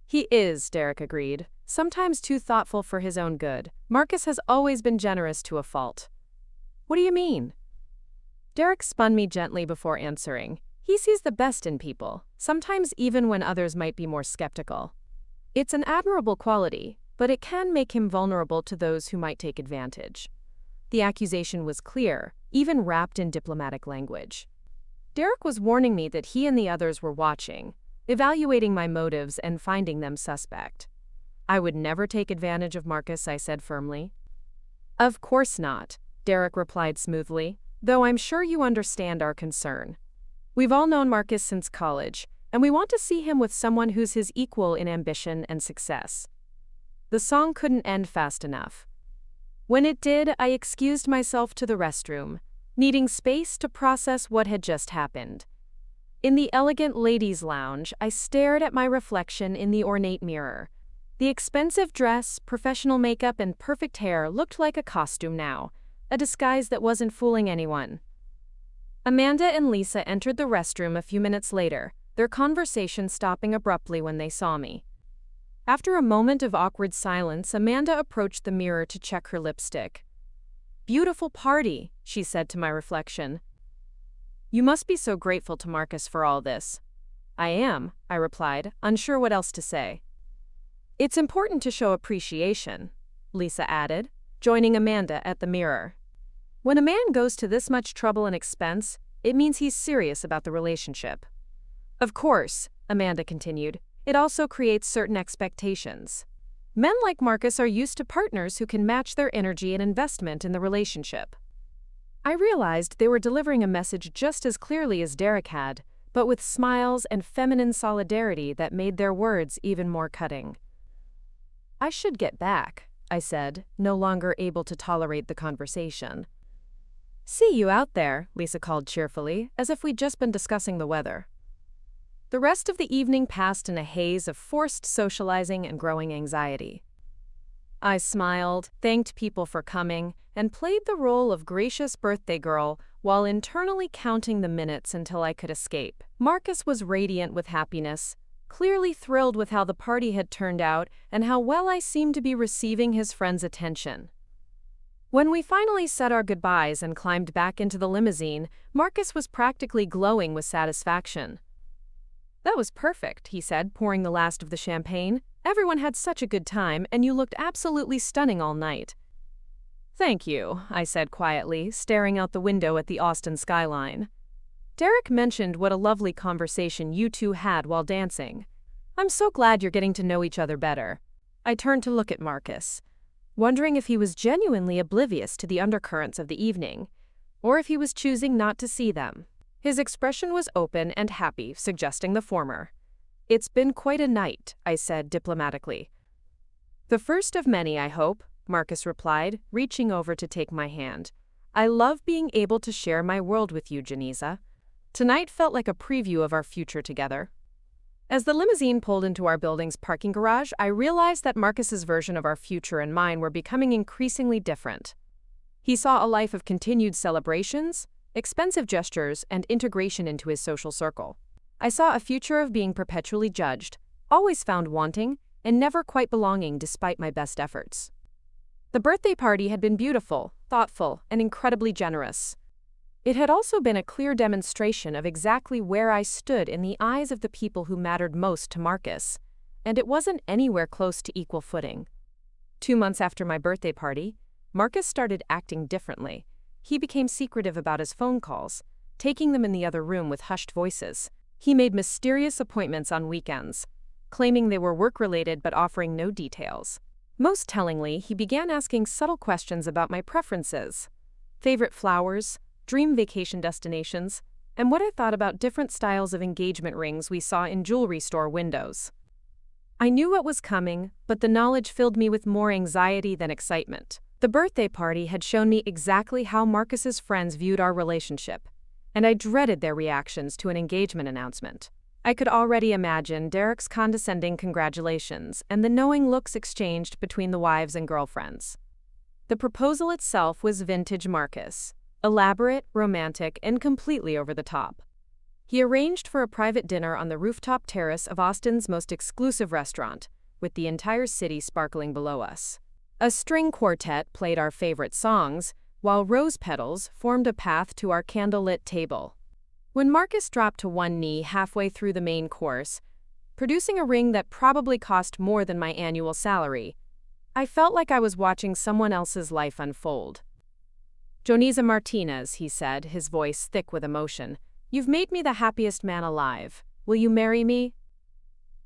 "He is," Derek agreed. "Sometimes too thoughtful for his own good. Marcus has always been generous to a fault." "What do you mean?" Derek spun me gently before answering. "He sees the best in people, sometimes even when others might be more skeptical. It's an admirable quality, but it can make him vulnerable to those who might take advantage." The accusation was clear, even wrapped in diplomatic language. Derek was warning me that he and the others were watching, evaluating my motives and finding them suspect. "I would never take advantage of Marcus," I said firmly. "Of course not," Derek replied smoothly, "though I'm sure you understand our concern. We've all known Marcus since college, and we want to see him with someone who's his equal in ambition and success." The song couldn't end fast enough. When it did, I excused myself to the restroom, needing space to process what had just happened. In the elegant ladies' lounge, I stared at my reflection in the ornate mirror. The expensive dress, professional makeup, and perfect hair looked like a costume now, a disguise that wasn't fooling anyone. Amanda and Lisa entered the restroom a few minutes later, their conversation stopping abruptly when they saw me. After a moment of awkward silence, Amanda approached the mirror to check her lipstick. "Beautiful party," she said to my reflection. "You must be so grateful to Marcus for all this." "I am," I replied, unsure what else to say. "It's important to show appreciation," Lisa added, joining Amanda at the mirror. "When a man goes to this much trouble and expense, it means he's serious about the relationship." "Of course," Amanda continued, "it also creates certain expectations. Men like Marcus are used to partners who can match their energy and investment in the relationship." I realized they were delivering a message just as clearly as Derek had, but with smiles and feminine solidarity that made their words even more cutting. "I should get back," I said, no longer able to tolerate the conversation. "See you out there," Lisa called cheerfully, as if we'd just been discussing the weather. The rest of the evening passed in a haze of forced socializing and growing anxiety. I smiled, thanked people for coming, and played the role of gracious birthday girl while internally counting the minutes until I could escape. Marcus was radiant with happiness, clearly thrilled with how the party had turned out and how well I seemed to be receiving his friends' attention. When we finally said our goodbyes and climbed back into the limousine, Marcus was practically glowing with satisfaction. "That was perfect," he said, pouring the last of the champagne. "Everyone had such a good time, and you looked absolutely stunning all night." "Thank you," I said quietly, staring out the window at the Austin skyline. "Derek mentioned what a lovely conversation you two had while dancing. I'm so glad you're getting to know each other better." I turned to look at Marcus, wondering if he was genuinely oblivious to the undercurrents of the evening, or if he was choosing not to see them. His expression was open and happy, suggesting the former. "It's been quite a night," I said diplomatically. "The first of many, I hope," Marcus replied, reaching over to take my hand. "I love being able to share my world with you, Janisa. Tonight felt like a preview of our future together." As the limousine pulled into our building's parking garage, I realized that Marcus's version of our future and mine were becoming increasingly different. He saw a life of continued celebrations, expensive gestures, and integration into his social circle. I saw a future of being perpetually judged, always found wanting, and never quite belonging despite my best efforts. The birthday party had been beautiful, thoughtful, and incredibly generous. It had also been a clear demonstration of exactly where I stood in the eyes of the people who mattered most to Marcus, and it wasn't anywhere close to equal footing. 2 months after my birthday party, Marcus started acting differently. He became secretive about his phone calls, taking them in the other room with hushed voices. He made mysterious appointments on weekends, claiming they were work-related but offering no details. Most tellingly, he began asking subtle questions about my preferences, favorite flowers, dream vacation destinations, and what I thought about different styles of engagement rings we saw in jewelry store windows. I knew what was coming, but the knowledge filled me with more anxiety than excitement. The birthday party had shown me exactly how Marcus's friends viewed our relationship, and I dreaded their reactions to an engagement announcement. I could already imagine Derek's condescending congratulations and the knowing looks exchanged between the wives and girlfriends. The proposal itself was vintage Marcus. Elaborate, romantic, and completely over the top. He arranged for a private dinner on the rooftop terrace of Austin's most exclusive restaurant, with the entire city sparkling below us. A string quartet played our favorite songs, while rose petals formed a path to our candlelit table. When Marcus dropped to one knee halfway through the main course, producing a ring that probably cost more than my annual salary, I felt like I was watching someone else's life unfold. "Jonisa Martinez," he said, his voice thick with emotion, "you've made me the happiest man alive. Will you marry me?"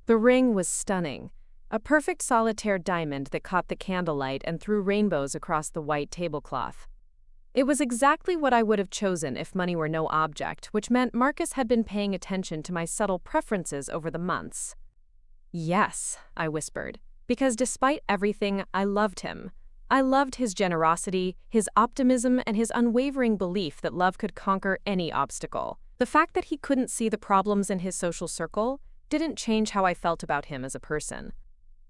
The ring was stunning, a perfect solitaire diamond that caught the candlelight and threw rainbows across the white tablecloth. It was exactly what I would have chosen if money were no object, which meant Marcus had been paying attention to my subtle preferences over the months. "Yes," I whispered, because despite everything, I loved him. I loved his generosity, his optimism, and his unwavering belief that love could conquer any obstacle. The fact that he couldn't see the problems in his social circle didn't change how I felt about him as a person.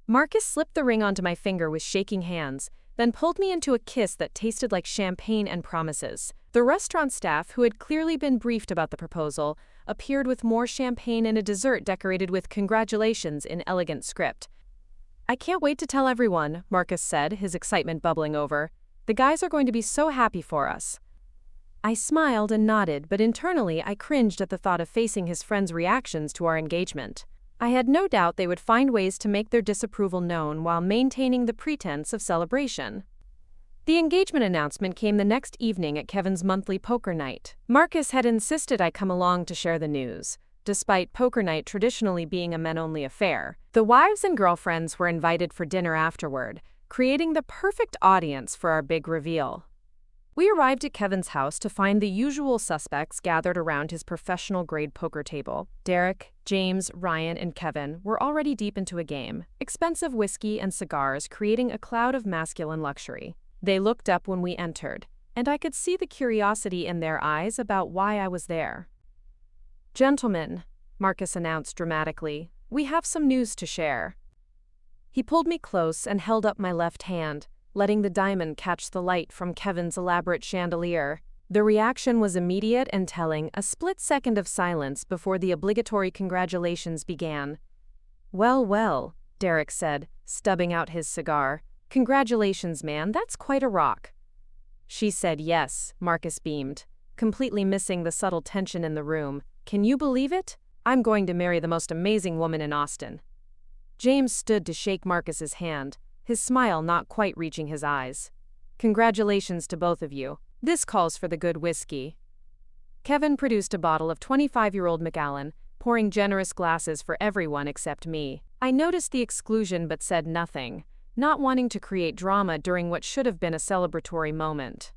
Marcus slipped the ring onto my finger with shaking hands, then pulled me into a kiss that tasted like champagne and promises. The restaurant staff, who had clearly been briefed about the proposal, appeared with more champagne and a dessert decorated with "congratulations" in elegant script. "I can't wait to tell everyone," Marcus said, his excitement bubbling over. "The guys are going to be so happy for us." I smiled and nodded, but internally I cringed at the thought of facing his friends' reactions to our engagement. I had no doubt they would find ways to make their disapproval known while maintaining the pretense of celebration. The engagement announcement came the next evening at Kevin's monthly poker night. Marcus had insisted I come along to share the news. Despite poker night traditionally being a men-only affair, the wives and girlfriends were invited for dinner afterward, creating the perfect audience for our big reveal. We arrived at Kevin's house to find the usual suspects gathered around his professional-grade poker table. Derek, James, Ryan, and Kevin were already deep into a game, expensive whiskey and cigars creating a cloud of masculine luxury. They looked up when we entered, and I could see the curiosity in their eyes about why I was there. "Gentlemen," Marcus announced dramatically, "we have some news to share." He pulled me close and held up my left hand, letting the diamond catch the light from Kevin's elaborate chandelier. The reaction was immediate and telling, a split second of silence before the obligatory congratulations began. "Well, well," Derek said, stubbing out his cigar. "Congratulations, man, that's quite a rock." "She said yes," Marcus beamed, completely missing the subtle tension in the room. "Can you believe it? I'm going to marry the most amazing woman in Austin." James stood to shake Marcus's hand, his smile not quite reaching his eyes. "Congratulations to both of you. This calls for the good whiskey." Kevin produced a bottle of 25-year-old Macallan, pouring generous glasses for everyone except me. I noticed the exclusion but said nothing, not wanting to create drama during what should have been a celebratory moment.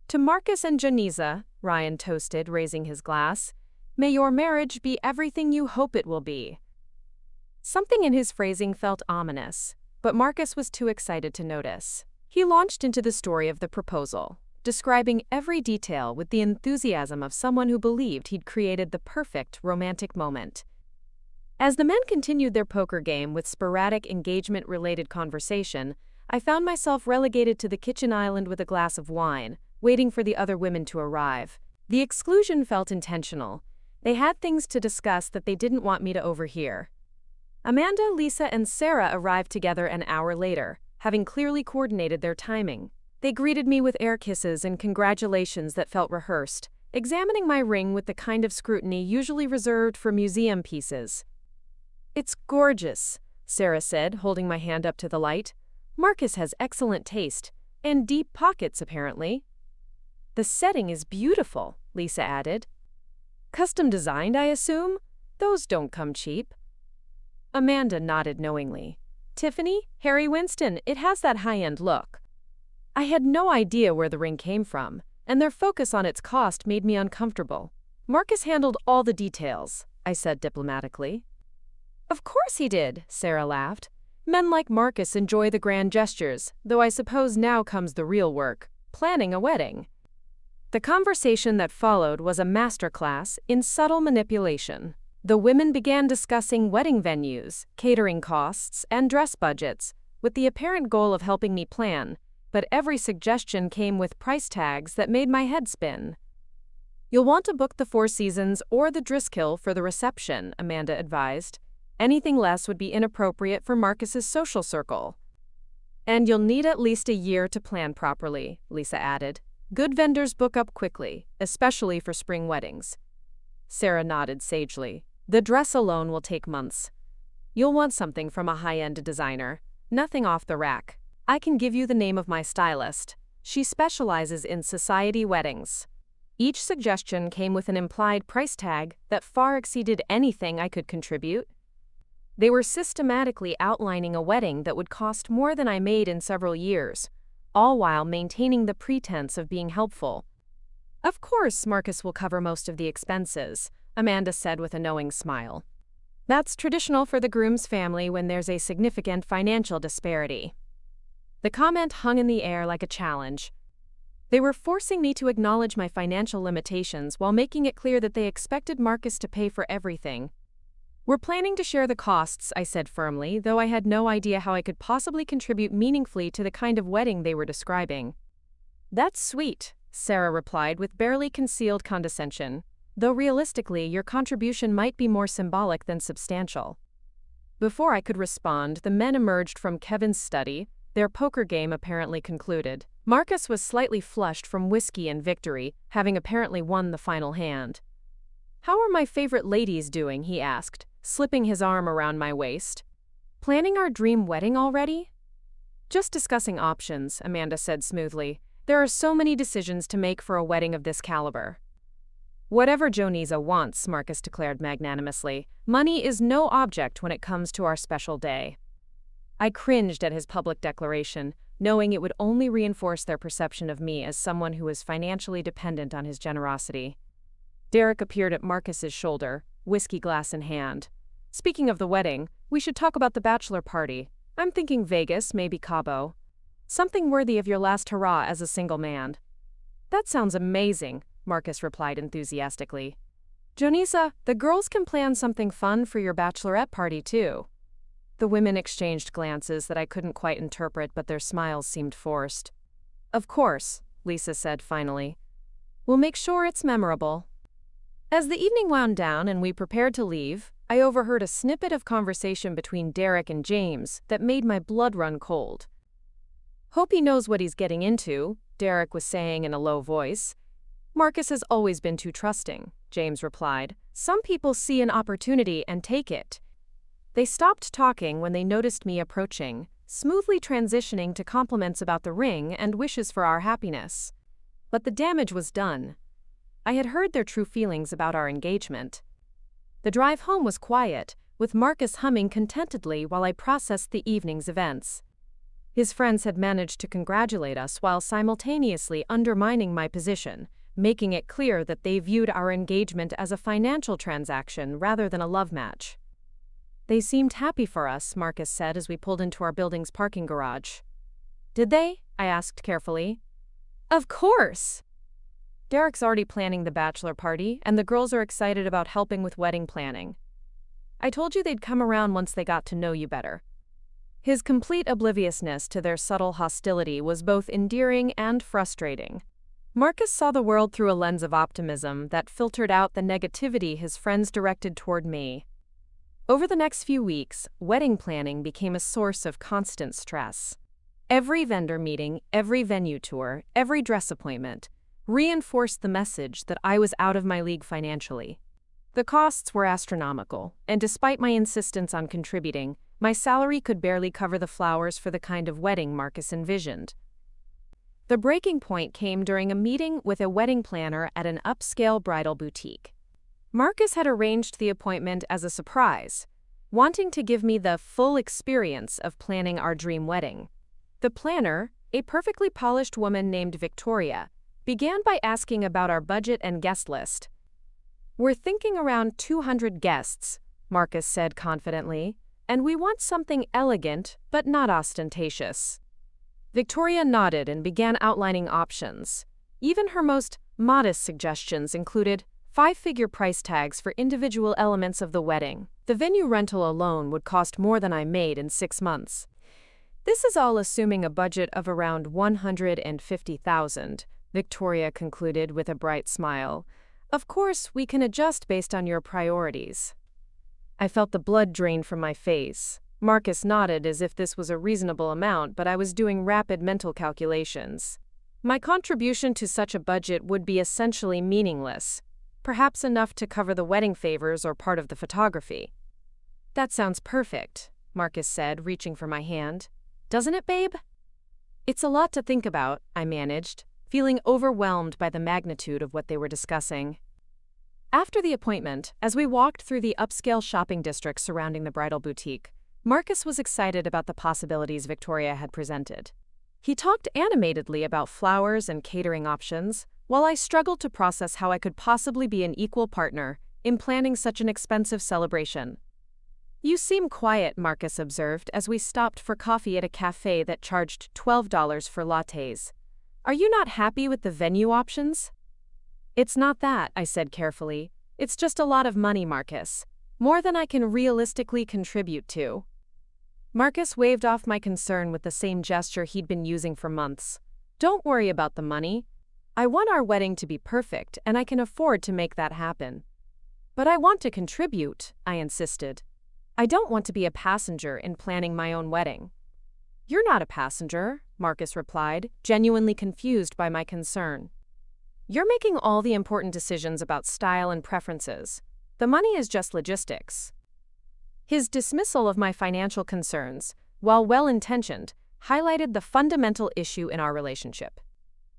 "To Marcus and Janisa," Ryan toasted, raising his glass, "may your marriage be everything you hope it will be." Something in his phrasing felt ominous, but Marcus was too excited to notice. He launched into the story of the proposal, describing every detail with the enthusiasm of someone who believed he'd created the perfect romantic moment. As the men continued their poker game with sporadic engagement-related conversation, I found myself relegated to the kitchen island with a glass of wine, waiting for the other women to arrive. The exclusion felt intentional. They had things to discuss that they didn't want me to overhear. Amanda, Lisa, and Sarah arrived together an hour later, having clearly coordinated their timing. They greeted me with air kisses and congratulations that felt rehearsed, examining my ring with the kind of scrutiny usually reserved for museum pieces. "It's gorgeous," Sarah said, holding my hand up to the light. "Marcus has excellent taste, and deep pockets, apparently." "The setting is beautiful," Lisa added. "Custom designed, I assume? Those don't come cheap." Amanda nodded knowingly. "Tiffany, Harry Winston, it has that high-end look." I had no idea where the ring came from, and their focus on its cost made me uncomfortable. "Marcus handled all the details," I said diplomatically. "Of course he did," Sarah laughed. "Men like Marcus enjoy the grand gestures, though I suppose now comes the real work, planning a wedding." The conversation that followed was a masterclass in subtle manipulation. The women began discussing wedding venues, catering costs, and dress budgets, with the apparent goal of helping me plan, but every suggestion came with price tags that made my head spin. "You'll want to book the Four Seasons or the Driskill for the reception," Amanda advised. "Anything less would be inappropriate for Marcus's social circle." "And you'll need at least a year to plan properly," Lisa added. "Good vendors book up quickly, especially for spring weddings." Sarah nodded sagely. "The dress alone will take months. You'll want something from a high-end designer, nothing off the rack. I can give you the name of my stylist. She specializes in society weddings." Each suggestion came with an implied price tag that far exceeded anything I could contribute. They were systematically outlining a wedding that would cost more than I made in several years, all while maintaining the pretense of being helpful. "Of course, Marcus will cover most of the expenses," Amanda said with a knowing smile. "That's traditional for the groom's family when there's a significant financial disparity." The comment hung in the air like a challenge. They were forcing me to acknowledge my financial limitations while making it clear that they expected Marcus to pay for everything. "We're planning to share the costs," I said firmly, though I had no idea how I could possibly contribute meaningfully to the kind of wedding they were describing. "That's sweet," Sarah replied with barely concealed condescension, "though realistically your contribution might be more symbolic than substantial." Before I could respond, the men emerged from Kevin's study, their poker game apparently concluded. Marcus was slightly flushed from whiskey and victory, having apparently won the final hand. "How are my favorite ladies doing?" he asked, slipping his arm around my waist. "Planning our dream wedding already?" "Just discussing options," Amanda said smoothly. "There are so many decisions to make for a wedding of this caliber." "Whatever Jonisa wants," Marcus declared magnanimously. "Money is no object when it comes to our special day." I cringed at his public declaration, knowing it would only reinforce their perception of me as someone who was financially dependent on his generosity. Derek appeared at Marcus's shoulder, whiskey glass in hand. "Speaking of the wedding, we should talk about the bachelor party. I'm thinking Vegas, maybe Cabo. Something worthy of your last hurrah as a single man." "That sounds amazing," Marcus replied enthusiastically. "Jonisa, the girls can plan something fun for your bachelorette party too." The women exchanged glances that I couldn't quite interpret, but their smiles seemed forced. "Of course," Lisa said finally. "We'll make sure it's memorable." As the evening wound down and we prepared to leave, I overheard a snippet of conversation between Derek and James that made my blood run cold. "Hope he knows what he's getting into," Derek was saying in a low voice. "Marcus has always been too trusting," James replied. "Some people see an opportunity and take it." They stopped talking when they noticed me approaching, smoothly transitioning to compliments about the ring and wishes for our happiness. But the damage was done. I had heard their true feelings about our engagement. The drive home was quiet, with Marcus humming contentedly while I processed the evening's events. His friends had managed to congratulate us while simultaneously undermining my position, making it clear that they viewed our engagement as a financial transaction rather than a love match. They seemed happy for us, Marcus said as we pulled into our building's parking garage. Did they? I asked carefully. Of course! Derek's already planning the bachelor party, and the girls are excited about helping with wedding planning. I told you they'd come around once they got to know you better. His complete obliviousness to their subtle hostility was both endearing and frustrating. Marcus saw the world through a lens of optimism that filtered out the negativity his friends directed toward me. Over the next few weeks, wedding planning became a source of constant stress. Every vendor meeting, every venue tour, every dress appointment reinforced the message that I was out of my league financially. The costs were astronomical, and despite my insistence on contributing, my salary could barely cover the flowers for the kind of wedding Marcus envisioned. The breaking point came during a meeting with a wedding planner at an upscale bridal boutique. Marcus had arranged the appointment as a surprise, wanting to give me the full experience of planning our dream wedding. The planner, a perfectly polished woman named Victoria, began by asking about our budget and guest list. We're thinking around 200 guests, Marcus said confidently, and we want something elegant but not ostentatious. Victoria nodded and began outlining options. Even her most modest suggestions included 5-figure price tags for individual elements of the wedding. The venue rental alone would cost more than I made in 6 months. This is all assuming a budget of around $150,000, Victoria concluded with a bright smile. Of course, we can adjust based on your priorities. I felt the blood drain from my face. Marcus nodded as if this was a reasonable amount, but I was doing rapid mental calculations. My contribution to such a budget would be essentially meaningless, perhaps enough to cover the wedding favors or part of the photography. That sounds perfect, Marcus said, reaching for my hand. Doesn't it, babe? It's a lot to think about, I managed, feeling overwhelmed by the magnitude of what they were discussing. After the appointment, as we walked through the upscale shopping district surrounding the bridal boutique, Marcus was excited about the possibilities Victoria had presented. He talked animatedly about flowers and catering options, while I struggled to process how I could possibly be an equal partner in planning such an expensive celebration. You seem quiet, Marcus observed as we stopped for coffee at a cafe that charged $12 for lattes. Are you not happy with the venue options? It's not that, I said carefully. It's just a lot of money, Marcus. More than I can realistically contribute to. Marcus waved off my concern with the same gesture he'd been using for months. Don't worry about the money. I want our wedding to be perfect, and I can afford to make that happen. But I want to contribute, I insisted. I don't want to be a passenger in planning my own wedding. You're not a passenger, Marcus replied, genuinely confused by my concern. You're making all the important decisions about style and preferences. The money is just logistics. His dismissal of my financial concerns, while well-intentioned, highlighted the fundamental issue in our relationship.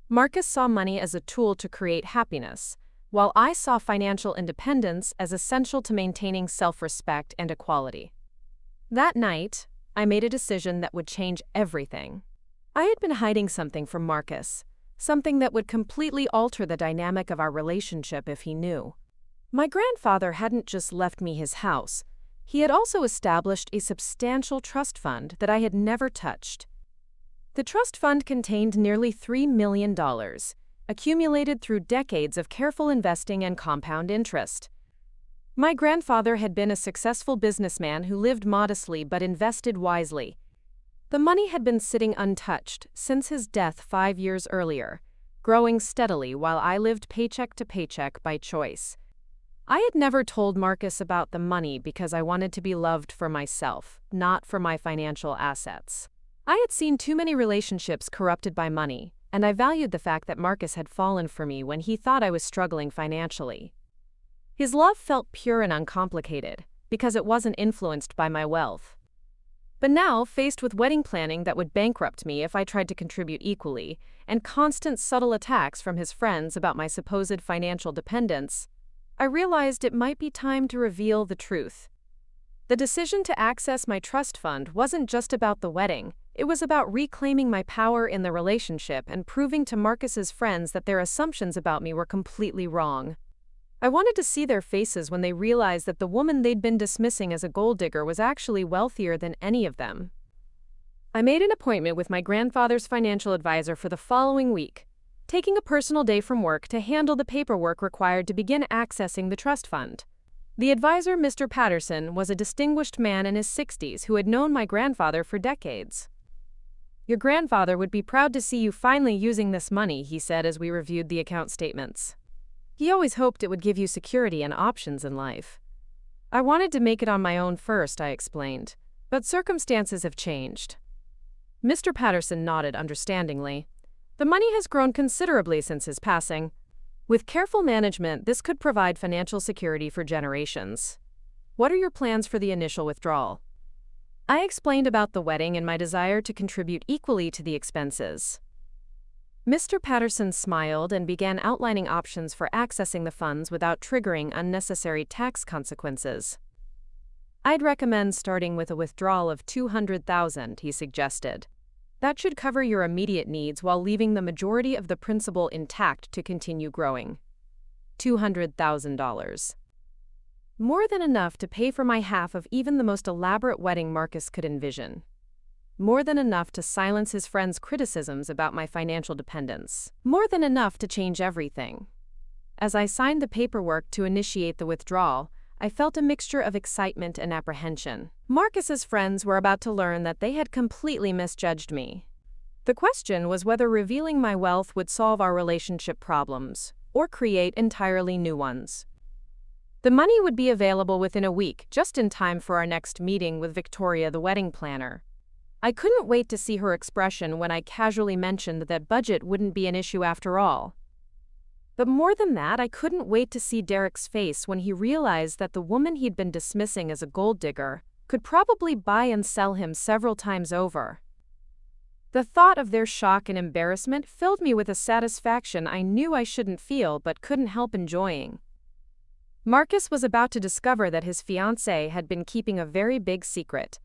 Marcus saw money as a tool to create happiness, while I saw financial independence as essential to maintaining self-respect and equality. That night, I made a decision that would change everything. I had been hiding something from Marcus, something that would completely alter the dynamic of our relationship if he knew. My grandfather hadn't just left me his house. He had also established a substantial trust fund that I had never touched. The trust fund contained nearly $3 million, accumulated through decades of careful investing and compound interest. My grandfather had been a successful businessman who lived modestly but invested wisely. The money had been sitting untouched since his death 5 years earlier, growing steadily while I lived paycheck to paycheck by choice. I had never told Marcus about the money because I wanted to be loved for myself, not for my financial assets. I had seen too many relationships corrupted by money, and I valued the fact that Marcus had fallen for me when he thought I was struggling financially. His love felt pure and uncomplicated, because it wasn't influenced by my wealth. But now, faced with wedding planning that would bankrupt me if I tried to contribute equally, and constant subtle attacks from his friends about my supposed financial dependence, I realized it might be time to reveal the truth. The decision to access my trust fund wasn't just about the wedding, it was about reclaiming my power in the relationship and proving to Marcus's friends that their assumptions about me were completely wrong. I wanted to see their faces when they realized that the woman they'd been dismissing as a gold digger was actually wealthier than any of them. I made an appointment with my grandfather's financial advisor for the following week, taking a personal day from work to handle the paperwork required to begin accessing the trust fund. The advisor, Mr. Patterson, was a distinguished man in his 60s who had known my grandfather for decades. "Your grandfather would be proud to see you finally using this money," he said as we reviewed the account statements. "He always hoped it would give you security and options in life." "I wanted to make it on my own first," I explained, "but circumstances have changed." Mr. Patterson nodded understandingly. "The money has grown considerably since his passing. With careful management, this could provide financial security for generations. What are your plans for the initial withdrawal?" I explained about the wedding and my desire to contribute equally to the expenses. Mr. Patterson smiled and began outlining options for accessing the funds without triggering unnecessary tax consequences. "I'd recommend starting with a withdrawal of $200,000, he suggested. "That should cover your immediate needs while leaving the majority of the principal intact to continue growing." $200,000. More than enough to pay for my half of even the most elaborate wedding Marcus could envision. More than enough to silence his friends' criticisms about my financial dependence. More than enough to change everything. As I signed the paperwork to initiate the withdrawal, I felt a mixture of excitement and apprehension. Marcus's friends were about to learn that they had completely misjudged me. The question was whether revealing my wealth would solve our relationship problems, or create entirely new ones. The money would be available within a week, just in time for our next meeting with Victoria, the wedding planner. I couldn't wait to see her expression when I casually mentioned that budget wouldn't be an issue after all. But more than that, I couldn't wait to see Derek's face when he realized that the woman he'd been dismissing as a gold digger could probably buy and sell him several times over. The thought of their shock and embarrassment filled me with a satisfaction I knew I shouldn't feel but couldn't help enjoying. Marcus was about to discover that his fiancée had been keeping a very big secret,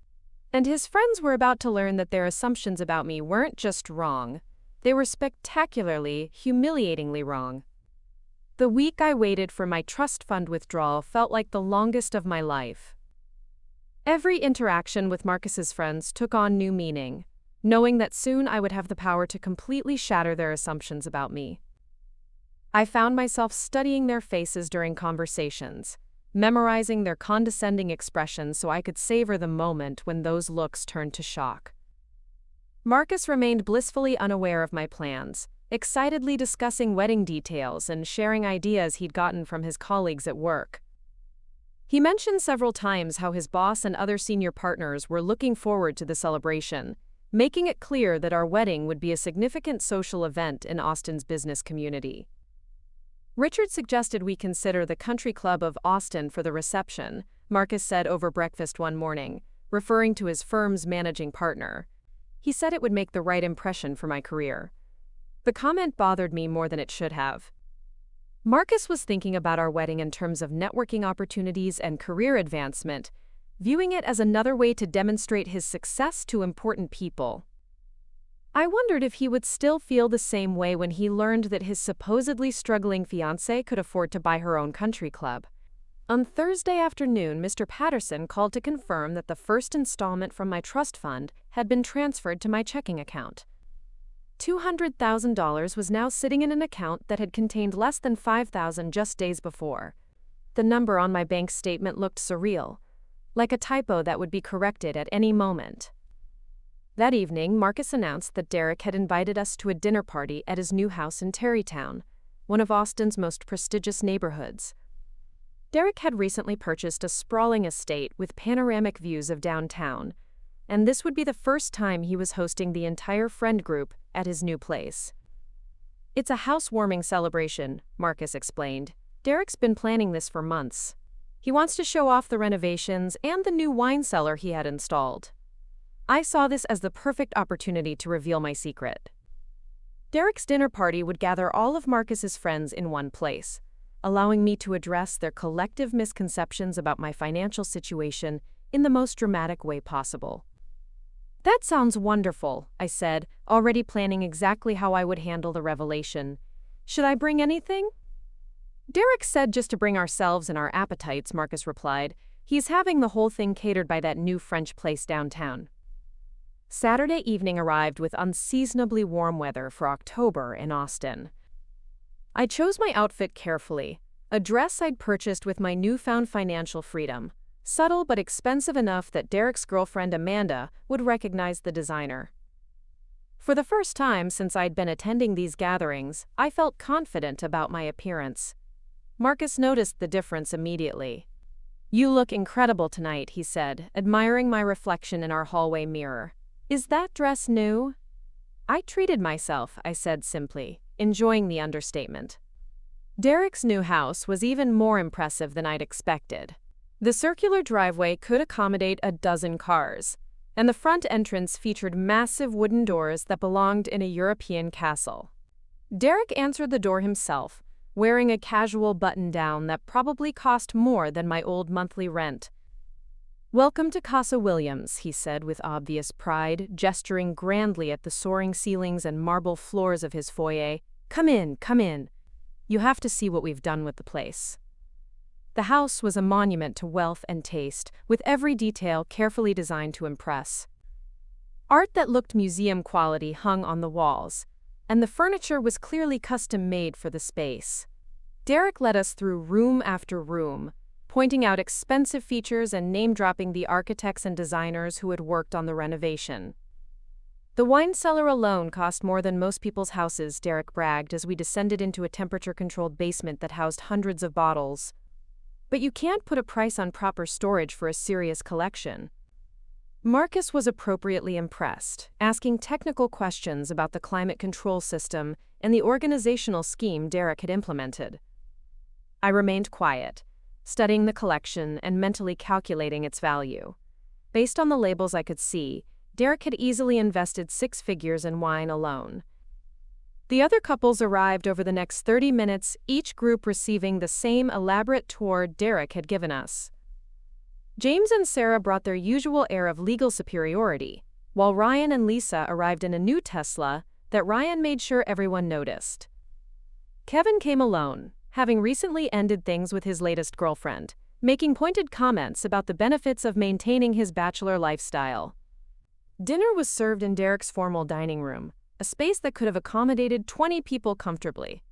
and his friends were about to learn that their assumptions about me weren't just wrong, they were spectacularly, humiliatingly wrong. The week I waited for my trust fund withdrawal felt like the longest of my life. Every interaction with Marcus's friends took on new meaning, knowing that soon I would have the power to completely shatter their assumptions about me. I found myself studying their faces during conversations, memorizing their condescending expressions so I could savor the moment when those looks turned to shock. Marcus remained blissfully unaware of my plans, excitedly discussing wedding details and sharing ideas he'd gotten from his colleagues at work. He mentioned several times how his boss and other senior partners were looking forward to the celebration, making it clear that our wedding would be a significant social event in Austin's business community. Richard suggested we consider the Country Club of Austin for the reception, Marcus said over breakfast one morning, referring to his firm's managing partner. He said it would make the right impression for my career. The comment bothered me more than it should have. Marcus was thinking about our wedding in terms of networking opportunities and career advancement, viewing it as another way to demonstrate his success to important people. I wondered if he would still feel the same way when he learned that his supposedly struggling fiancée could afford to buy her own country club. On Thursday afternoon, Mr. Patterson called to confirm that the first installment from my trust fund had been transferred to my checking account. $200,000 was now sitting in an account that had contained less than $5,000 just days before. The number on my bank statement looked surreal, like a typo that would be corrected at any moment. That evening, Marcus announced that Derek had invited us to a dinner party at his new house in Tarrytown, one of Austin's most prestigious neighborhoods. Derek had recently purchased a sprawling estate with panoramic views of downtown, and this would be the first time he was hosting the entire friend group at his new place. "It's a housewarming celebration," Marcus explained. "Derek's been planning this for months. He wants to show off the renovations and the new wine cellar he had installed." I saw this as the perfect opportunity to reveal my secret. Derek's dinner party would gather all of Marcus's friends in one place, allowing me to address their collective misconceptions about my financial situation in the most dramatic way possible. "That sounds wonderful," I said, already planning exactly how I would handle the revelation. "Should I bring anything?" Derek said just to bring ourselves and our appetites, Marcus replied. He's having the whole thing catered by that new French place downtown. Saturday evening arrived with unseasonably warm weather for October in Austin. I chose my outfit carefully, a dress I'd purchased with my newfound financial freedom, subtle but expensive enough that Derek's girlfriend Amanda would recognize the designer. For the first time since I'd been attending these gatherings, I felt confident about my appearance. Marcus noticed the difference immediately. "You look incredible tonight," he said, admiring my reflection in our hallway mirror. "Is that dress new?" "I treated myself," I said simply, enjoying the understatement. Derek's new house was even more impressive than I'd expected. The circular driveway could accommodate a dozen cars, and the front entrance featured massive wooden doors that belonged in a European castle. Derek answered the door himself, wearing a casual button-down that probably cost more than my old monthly rent. "Welcome to Casa Williams," he said with obvious pride, gesturing grandly at the soaring ceilings and marble floors of his foyer. Come in, come in. You have to see what we've done with the place." The house was a monument to wealth and taste, with every detail carefully designed to impress. Art that looked museum quality hung on the walls, and the furniture was clearly custom-made for the space. Derek led us through room after room, pointing out expensive features and name-dropping the architects and designers who had worked on the renovation. "The wine cellar alone cost more than most people's houses," Derek bragged as we descended into a temperature-controlled basement that housed hundreds of bottles. "But you can't put a price on proper storage for a serious collection." Marcus was appropriately impressed, asking technical questions about the climate control system and the organizational scheme Derek had implemented. I remained quiet, studying the collection and mentally calculating its value. Based on the labels I could see, Derek had easily invested 6 figures in wine alone. The other couples arrived over the next 30 minutes, each group receiving the same elaborate tour Derek had given us. James and Sarah brought their usual air of legal superiority, while Ryan and Lisa arrived in a new Tesla that Ryan made sure everyone noticed. Kevin came alone, having recently ended things with his latest girlfriend, making pointed comments about the benefits of maintaining his bachelor lifestyle. Dinner was served in Derek's formal dining room, a space that could have accommodated 20 people comfortably.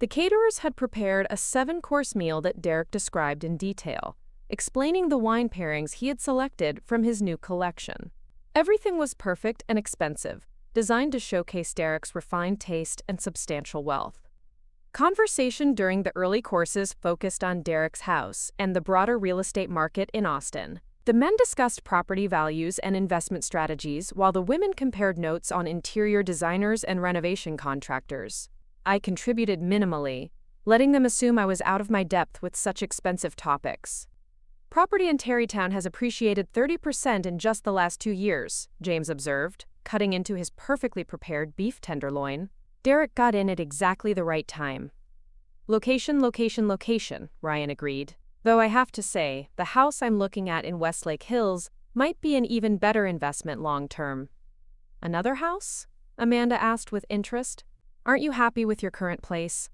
The caterers had prepared a 7-course meal that Derek described in detail, explaining the wine pairings he had selected from his new collection. Everything was perfect and expensive, designed to showcase Derek's refined taste and substantial wealth. Conversation during the early courses focused on Derek's house and the broader real estate market in Austin. The men discussed property values and investment strategies, while the women compared notes on interior designers and renovation contractors. I contributed minimally, letting them assume I was out of my depth with such expensive topics. "Property in Tarrytown has appreciated 30% in just the last 2 years, James observed, cutting into his perfectly prepared beef tenderloin. Derek got in at exactly the right time. "Location, location, location," Ryan agreed. "Though I have to say, the house I'm looking at in Westlake Hills might be an even better investment long-term." "Another house?" Amanda asked with interest. "Aren't you happy with your current place?"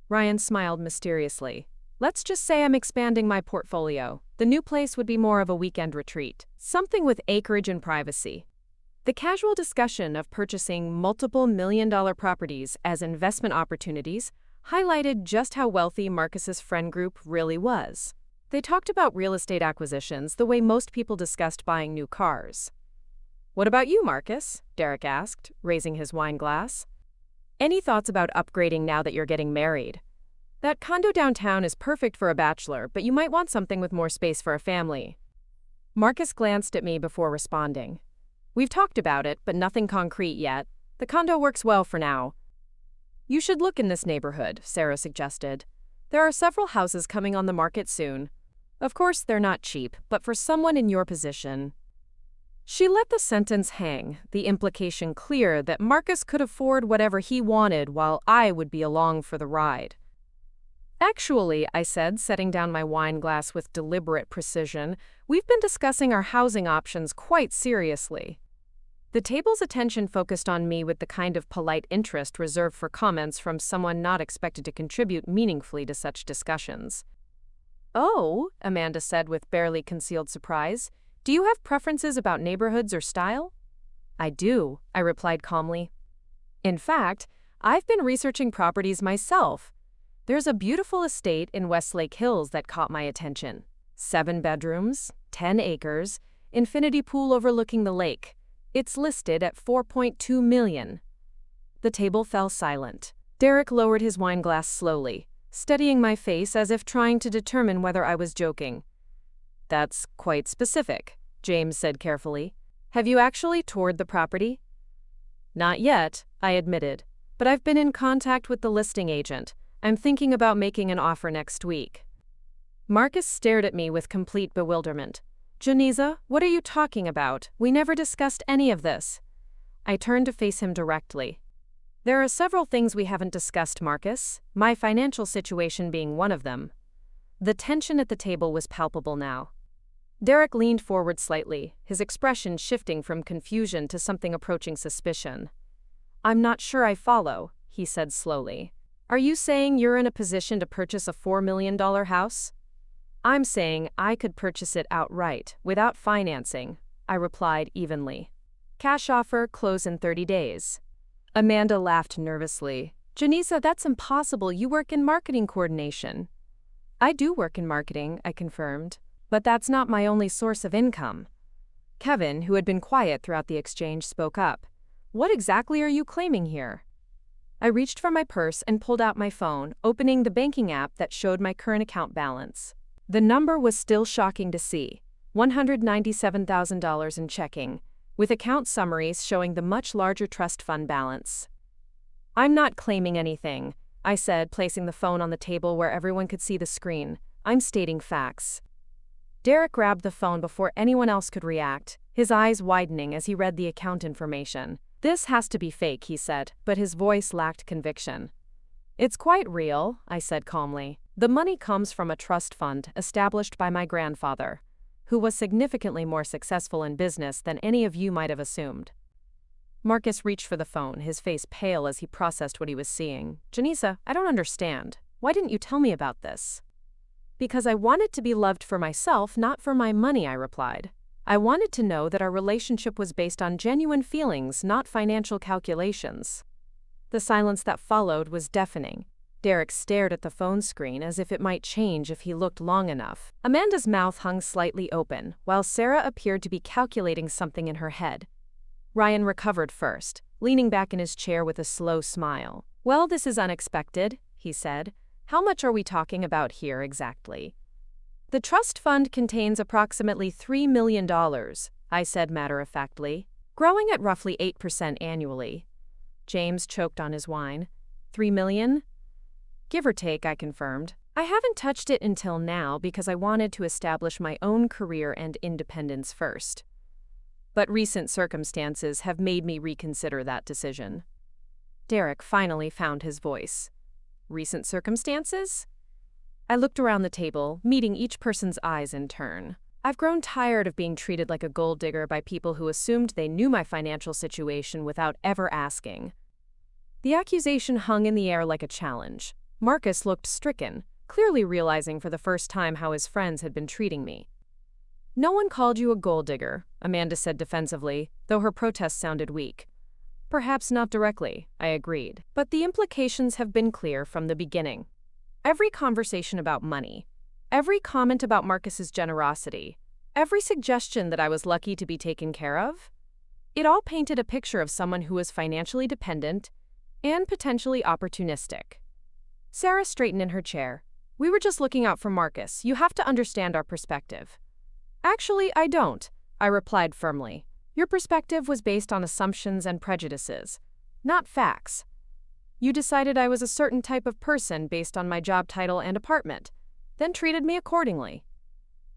Ryan smiled mysteriously. "Let's just say I'm expanding my portfolio. The new place would be more of a weekend retreat, something with acreage and privacy." The casual discussion of purchasing multiple million-dollar properties as investment opportunities highlighted just how wealthy Marcus's friend group really was. They talked about real estate acquisitions the way most people discussed buying new cars. "What about you, Marcus?" Derek asked, raising his wine glass. "Any thoughts about upgrading now that you're getting married? That condo downtown is perfect for a bachelor, but you might want something with more space for a family." Marcus glanced at me before responding. "We've talked about it, but nothing concrete yet. The condo works well for now." "You should look in this neighborhood," Sarah suggested. "There are several houses coming on the market soon. Of course, they're not cheap, but for someone in your position." She let the sentence hang, the implication clear that Marcus could afford whatever he wanted while I would be along for the ride. "Actually," I said, setting down my wine glass with deliberate precision, "we've been discussing our housing options quite seriously." The table's attention focused on me with the kind of polite interest reserved for comments from someone not expected to contribute meaningfully to such discussions. "Oh," Amanda said with barely concealed surprise, "do you have preferences about neighborhoods or style?" "I do," I replied calmly. "In fact, I've been researching properties myself. There's a beautiful estate in Westlake Hills that caught my attention. 7 bedrooms, 10 acres, infinity pool overlooking the lake. It's listed at $4.2 million. The table fell silent. Derek lowered his wine glass slowly, studying my face as if trying to determine whether I was joking. "That's quite specific," James said carefully. "Have you actually toured the property?" "Not yet," I admitted, "but I've been in contact with the listing agent. I'm thinking about making an offer next week." Marcus stared at me with complete bewilderment. "Janiza, what are you talking about? We never discussed any of this." I turned to face him directly. "There are several things we haven't discussed, Marcus, my financial situation being one of them." The tension at the table was palpable now. Derek leaned forward slightly, his expression shifting from confusion to something approaching suspicion. "I'm not sure I follow," he said slowly. "Are you saying you're in a position to purchase a $4 million house?" "I'm saying I could purchase it outright, without financing," I replied evenly. "Cash offer, close in 30 days. Amanda laughed nervously. "Janisa, that's impossible. You work in marketing coordination." "I do work in marketing," I confirmed, "but that's not my only source of income." Kevin, who had been quiet throughout the exchange, spoke up. "What exactly are you claiming here?" I reached for my purse and pulled out my phone, opening the banking app that showed my current account balance. The number was still shocking to see, $197,000 in checking, with account summaries showing the much larger trust fund balance. "I'm not claiming anything," I said, placing the phone on the table where everyone could see the screen. "I'm stating facts." Derek grabbed the phone before anyone else could react, his eyes widening as he read the account information. "This has to be fake," he said, but his voice lacked conviction. "It's quite real," I said calmly. "The money comes from a trust fund established by my grandfather, who was significantly more successful in business than any of you might have assumed." Marcus reached for the phone, his face pale as he processed what he was seeing. "Janisa, I don't understand. Why didn't you tell me about this?" "Because I wanted to be loved for myself, not for my money," I replied. "I wanted to know that our relationship was based on genuine feelings, not financial calculations." The silence that followed was deafening. Derek stared at the phone screen as if it might change if he looked long enough. Amanda's mouth hung slightly open, while Sarah appeared to be calculating something in her head. Ryan recovered first, leaning back in his chair with a slow smile. "Well, this is unexpected," he said. "How much are we talking about here exactly?" "The trust fund contains approximately $3 million, I said matter-of-factly, growing at roughly 8% annually. James choked on his wine. $3 million? "Give or take," I confirmed. "I haven't touched it until now because I wanted to establish my own career and independence first. But recent circumstances have made me reconsider that decision." Derek finally found his voice. "Recent circumstances?" I looked around the table, meeting each person's eyes in turn. I've grown tired of being treated like a gold digger by people who assumed they knew my financial situation without ever asking. The accusation hung in the air like a challenge. Marcus looked stricken, clearly realizing for the first time how his friends had been treating me. "No one called you a gold digger," Amanda said defensively, though her protest sounded weak. "Perhaps not directly," I agreed, "but the implications have been clear from the beginning. Every conversation about money, every comment about Marcus's generosity, every suggestion that I was lucky to be taken care of, it all painted a picture of someone who was financially dependent and potentially opportunistic." Sarah straightened in her chair. "We were just looking out for Marcus. You have to understand our perspective." "Actually, I don't," I replied firmly. "Your perspective was based on assumptions and prejudices, not facts. You decided I was a certain type of person based on my job title and apartment, then treated me accordingly."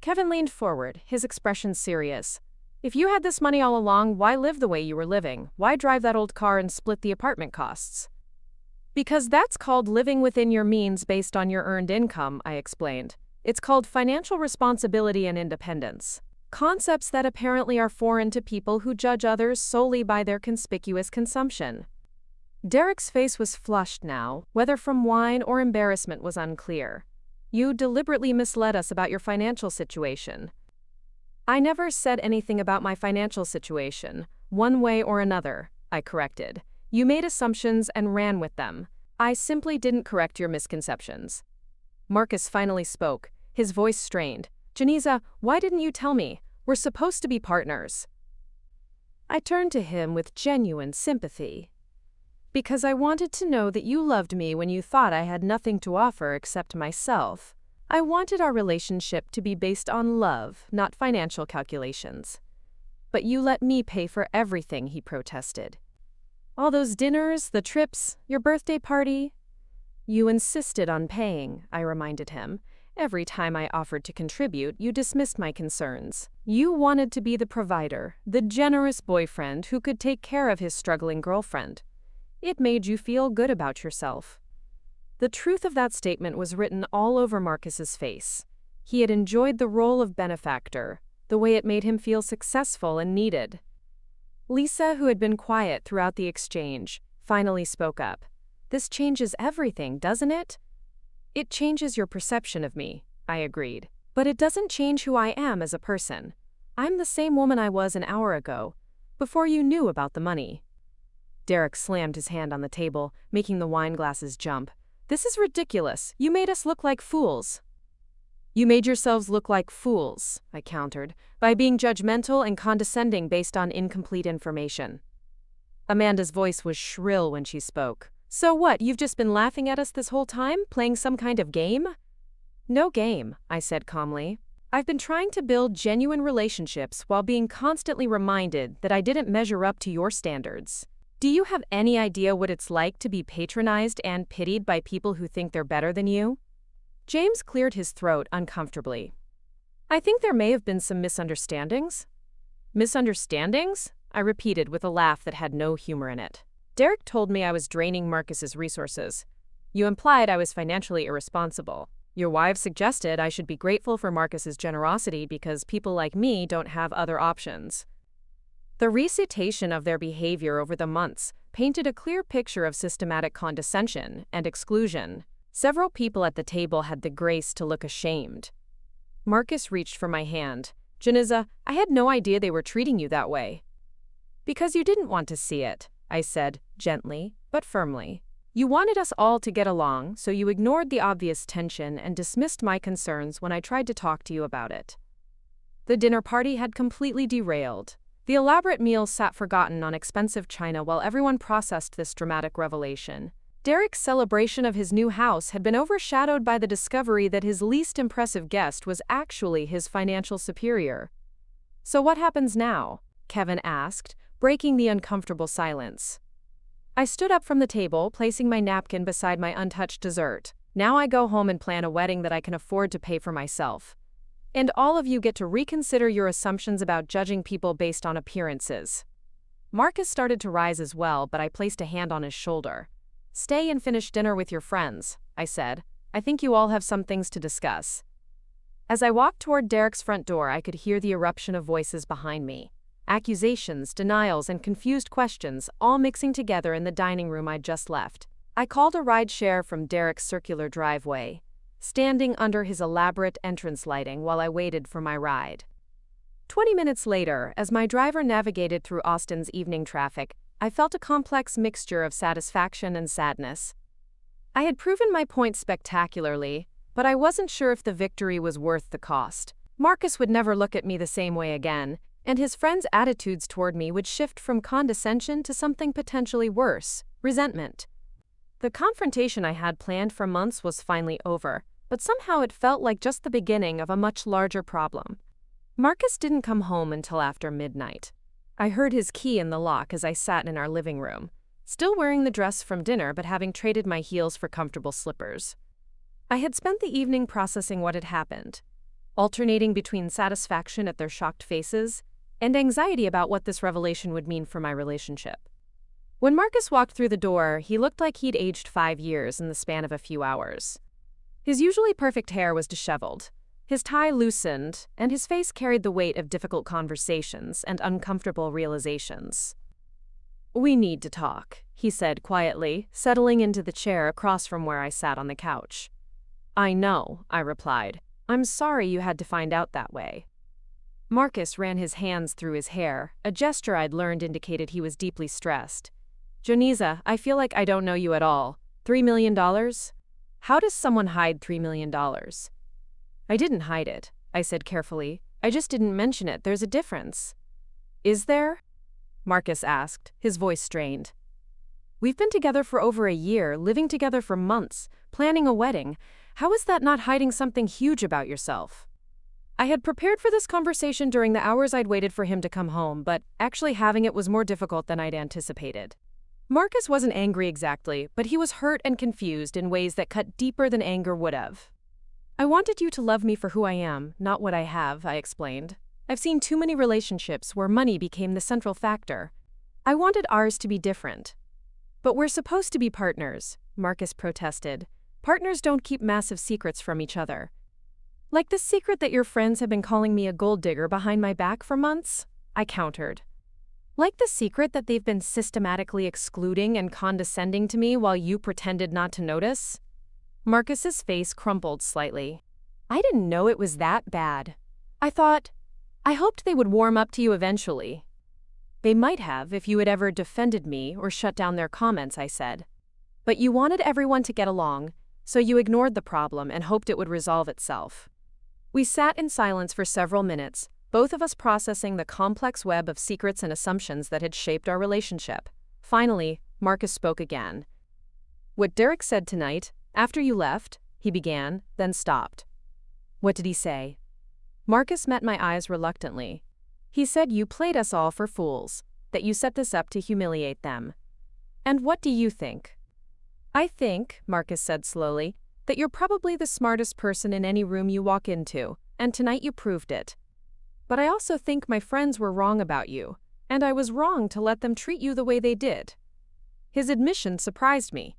Kevin leaned forward, his expression serious. "If you had this money all along, why live the way you were living? Why drive that old car and split the apartment costs?" "Because that's called living within your means based on your earned income," I explained. "It's called financial responsibility and independence." concepts that apparently are foreign to people who judge others solely by their conspicuous consumption. Derek's face was flushed now, whether from wine or embarrassment was unclear. You deliberately misled us about your financial situation. I never said anything about my financial situation, one way or another, I corrected. You made assumptions and ran with them. I simply didn't correct your misconceptions. Marcus finally spoke, his voice strained. Janiza, why didn't you tell me? We're supposed to be partners. I turned to him with genuine sympathy. Because I wanted to know that you loved me when you thought I had nothing to offer except myself. I wanted our relationship to be based on love, not financial calculations. But you let me pay for everything, he protested. All those dinners, the trips, your birthday party. You insisted on paying, I reminded him. Every time I offered to contribute, you dismissed my concerns. You wanted to be the provider, the generous boyfriend who could take care of his struggling girlfriend. It made you feel good about yourself. The truth of that statement was written all over Marcus's face. He had enjoyed the role of benefactor, the way it made him feel successful and needed. Lisa, who had been quiet throughout the exchange, finally spoke up. This changes everything, doesn't it? It changes your perception of me, I agreed. But it doesn't change who I am as a person. I'm the same woman I was an hour ago, before you knew about the money. Derek slammed his hand on the table, making the wine glasses jump. This is ridiculous. You made us look like fools. You made yourselves look like fools, I countered, by being judgmental and condescending based on incomplete information. Amanda's voice was shrill when she spoke. So what, you've just been laughing at us this whole time, playing some kind of game? No game, I said calmly. I've been trying to build genuine relationships while being constantly reminded that I didn't measure up to your standards. Do you have any idea what it's like to be patronized and pitied by people who think they're better than you? James cleared his throat uncomfortably. I think there may have been some misunderstandings. Misunderstandings? I repeated with a laugh that had no humor in it. Derek told me I was draining Marcus's resources. You implied I was financially irresponsible. Your wife suggested I should be grateful for Marcus's generosity because people like me don't have other options. The recitation of their behavior over the months painted a clear picture of systematic condescension and exclusion. Several people at the table had the grace to look ashamed. Marcus reached for my hand. Janiza, I had no idea they were treating you that way. Because you didn't want to see it, I said, gently, but firmly. You wanted us all to get along, so you ignored the obvious tension and dismissed my concerns when I tried to talk to you about it. The dinner party had completely derailed. The elaborate meal sat forgotten on expensive china while everyone processed this dramatic revelation. Derek's celebration of his new house had been overshadowed by the discovery that his least impressive guest was actually his financial superior. So what happens now? Kevin asked, breaking the uncomfortable silence. I stood up from the table, placing my napkin beside my untouched dessert. Now I go home and plan a wedding that I can afford to pay for myself. And all of you get to reconsider your assumptions about judging people based on appearances. Marcus started to rise as well, but I placed a hand on his shoulder. Stay and finish dinner with your friends, I said. I think you all have some things to discuss. As I walked toward Derek's front door, I could hear the eruption of voices behind me. Accusations, denials, and confused questions, all mixing together in the dining room I'd just left. I called a ride-share from Derek's circular driveway, standing under his elaborate entrance lighting while I waited for my ride. 20 minutes later, as my driver navigated through Austin's evening traffic, I felt a complex mixture of satisfaction and sadness. I had proven my point spectacularly, but I wasn't sure if the victory was worth the cost. Marcus would never look at me the same way again, and his friends' attitudes toward me would shift from condescension to something potentially worse, resentment. The confrontation I had planned for months was finally over, but somehow it felt like just the beginning of a much larger problem. Marcus didn't come home until after midnight. I heard his key in the lock as I sat in our living room, still wearing the dress from dinner but having traded my heels for comfortable slippers. I had spent the evening processing what had happened, alternating between satisfaction at their shocked faces and anxiety about what this revelation would mean for my relationship. When Marcus walked through the door, he looked like he'd aged 5 years in the span of a few hours. His usually perfect hair was disheveled. His tie loosened, and his face carried the weight of difficult conversations and uncomfortable realizations. "We need to talk," he said quietly, settling into the chair across from where I sat on the couch. "I know," I replied. "I'm sorry you had to find out that way." Marcus ran his hands through his hair, a gesture I'd learned indicated he was deeply stressed. "Joniza, I feel like I don't know you at all. $3 million? How does someone hide $3 million? "I didn't hide it," I said carefully. "I just didn't mention it. There's a difference." "Is there?" Marcus asked, his voice strained. "We've been together for over a year, living together for months, planning a wedding. How is that not hiding something huge about yourself?" I had prepared for this conversation during the hours I'd waited for him to come home, but actually having it was more difficult than I'd anticipated. Marcus wasn't angry exactly, but he was hurt and confused in ways that cut deeper than anger would have. "I wanted you to love me for who I am, not what I have," I explained. "I've seen too many relationships where money became the central factor. I wanted ours to be different." "But we're supposed to be partners," Marcus protested. "Partners don't keep massive secrets from each other." "Like the secret that your friends have been calling me a gold digger behind my back for months?" I countered. "Like the secret that they've been systematically excluding and condescending to me while you pretended not to notice?" Marcus's face crumpled slightly. "I didn't know it was that bad. I hoped they would warm up to you eventually." "They might have if you had ever defended me or shut down their comments," I said. "But you wanted everyone to get along, so you ignored the problem and hoped it would resolve itself." We sat in silence for several minutes, both of us processing the complex web of secrets and assumptions that had shaped our relationship. Finally, Marcus spoke again. "What Derek said tonight, after you left," he began, then stopped. "What did he say?" Marcus met my eyes reluctantly. "He said you played us all for fools, that you set this up to humiliate them. And what do you think?" "I think," Marcus said slowly, "that you're probably the smartest person in any room you walk into, and tonight you proved it. But I also think my friends were wrong about you, and I was wrong to let them treat you the way they did." His admission surprised me.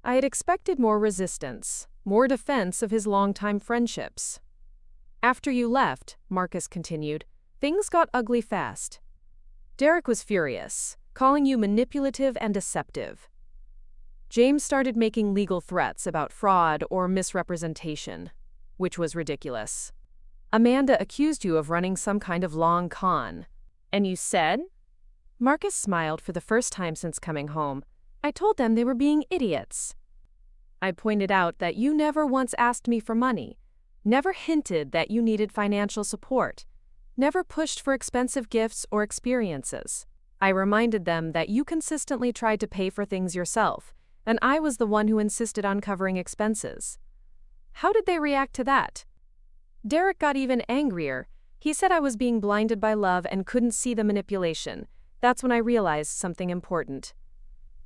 I had expected more resistance, more defense of his longtime friendships. "After you left," Marcus continued, "things got ugly fast. Derek was furious, calling you manipulative and deceptive. James started making legal threats about fraud or misrepresentation, which was ridiculous. Amanda accused you of running some kind of long con. And you said?" Marcus smiled for the first time since coming home. "I told them they were being idiots. I pointed out that you never once asked me for money, never hinted that you needed financial support, never pushed for expensive gifts or experiences. I reminded them that you consistently tried to pay for things yourself, and I was the one who insisted on covering expenses." How did they react to that? Derek got even angrier. He said I was being blinded by love and couldn't see the manipulation. That's when I realized something important.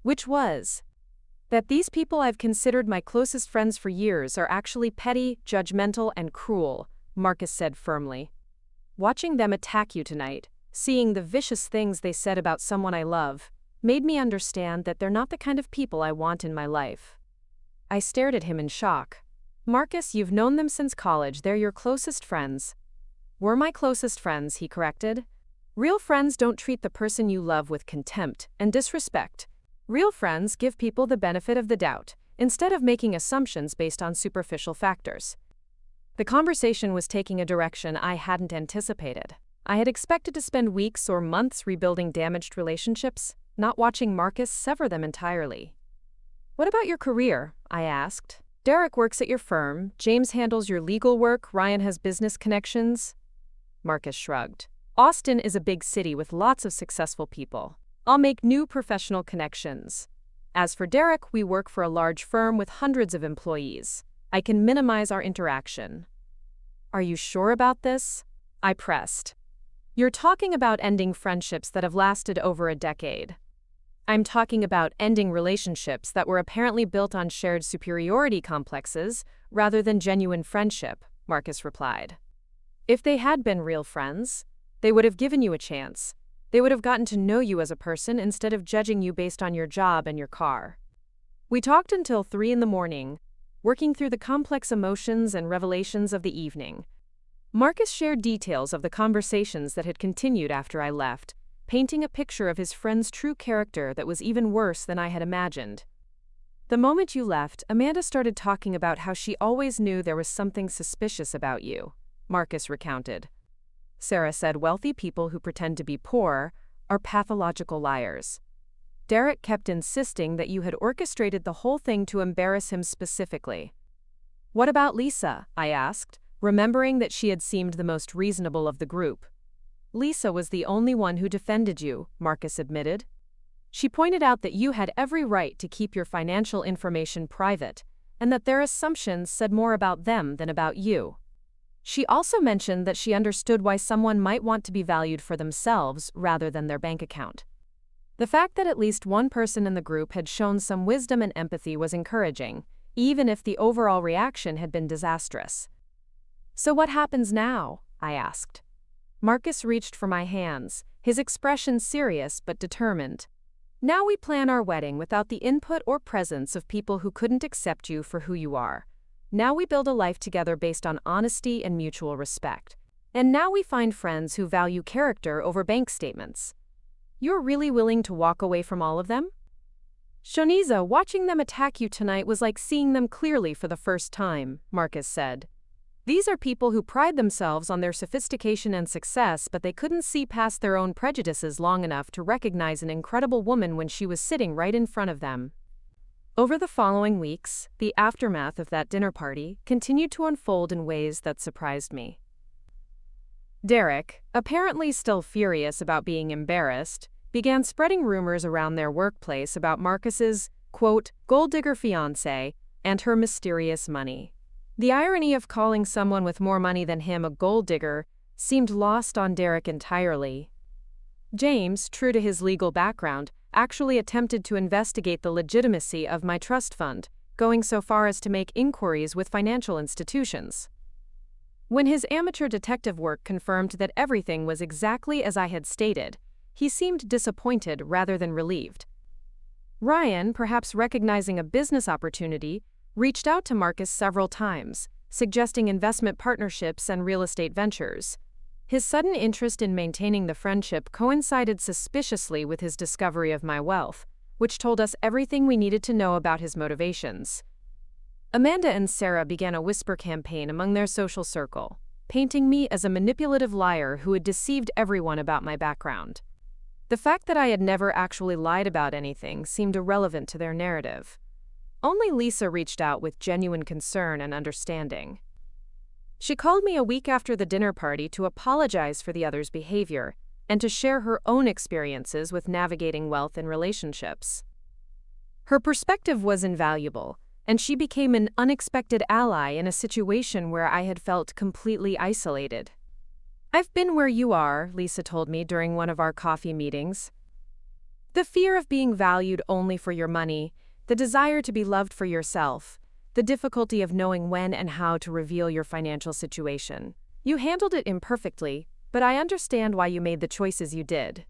Which was that these people I've considered my closest friends for years are actually petty, judgmental, and cruel, Marcus said firmly. "Watching them attack you tonight, seeing the vicious things they said about someone I love, made me understand that they're not the kind of people I want in my life." I stared at him in shock. "Marcus, you've known them since college. They're your closest friends." "Were my closest friends," he corrected. "Real friends don't treat the person you love with contempt and disrespect. Real friends give people the benefit of the doubt, instead of making assumptions based on superficial factors." The conversation was taking a direction I hadn't anticipated. I had expected to spend weeks or months rebuilding damaged relationships, not watching Marcus sever them entirely. "What about your career?" I asked. "Derek works at your firm, James handles your legal work, Ryan has business connections." Marcus shrugged. "Austin is a big city with lots of successful people. I'll make new professional connections. As for Derek, we work for a large firm with hundreds of employees. I can minimize our interaction." "Are you sure about this?" I pressed. "You're talking about ending friendships that have lasted over a decade." "I'm talking about ending relationships that were apparently built on shared superiority complexes rather than genuine friendship," Marcus replied. "If they had been real friends, they would have given you a chance. They would have gotten to know you as a person instead of judging you based on your job and your car." We talked until 3 in the morning, working through the complex emotions and revelations of the evening. Marcus shared details of the conversations that had continued after I left, painting a picture of his friend's true character that was even worse than I had imagined. The moment you left, Amanda started talking about how she always knew there was something suspicious about you, Marcus recounted. Sarah said wealthy people who pretend to be poor are pathological liars. Derek kept insisting that you had orchestrated the whole thing to embarrass him specifically. What about Lisa? I asked, remembering that she had seemed the most reasonable of the group. Lisa was the only one who defended you, Marcus admitted. She pointed out that you had every right to keep your financial information private, and that their assumptions said more about them than about you. She also mentioned that she understood why someone might want to be valued for themselves rather than their bank account. The fact that at least one person in the group had shown some wisdom and empathy was encouraging, even if the overall reaction had been disastrous. So what happens now? I asked. Marcus reached for my hands, his expression serious but determined. Now we plan our wedding without the input or presence of people who couldn't accept you for who you are. Now we build a life together based on honesty and mutual respect. And now we find friends who value character over bank statements. You're really willing to walk away from all of them? Shoniza, watching them attack you tonight was like seeing them clearly for the first time, Marcus said. These are people who pride themselves on their sophistication and success, but they couldn't see past their own prejudices long enough to recognize an incredible woman when she was sitting right in front of them. Over the following weeks, the aftermath of that dinner party continued to unfold in ways that surprised me. Derek, apparently still furious about being embarrassed, began spreading rumors around their workplace about Marcus's, quote, gold-digger fiancée and her mysterious money. The irony of calling someone with more money than him a gold digger seemed lost on Derek entirely. James, true to his legal background, actually attempted to investigate the legitimacy of my trust fund, going so far as to make inquiries with financial institutions. When his amateur detective work confirmed that everything was exactly as I had stated, he seemed disappointed rather than relieved. Ryan, perhaps recognizing a business opportunity, reached out to Marcus several times, suggesting investment partnerships and real estate ventures. His sudden interest in maintaining the friendship coincided suspiciously with his discovery of my wealth, which told us everything we needed to know about his motivations. Amanda and Sarah began a whisper campaign among their social circle, painting me as a manipulative liar who had deceived everyone about my background. The fact that I had never actually lied about anything seemed irrelevant to their narrative. Only Lisa reached out with genuine concern and understanding. She called me a week after the dinner party to apologize for the other's behavior and to share her own experiences with navigating wealth and relationships. Her perspective was invaluable, and she became an unexpected ally in a situation where I had felt completely isolated. I've been where you are, Lisa told me during one of our coffee meetings. The fear of being valued only for your money, the desire to be loved for yourself, the difficulty of knowing when and how to reveal your financial situation. You handled it imperfectly, but I understand why you made the choices you did.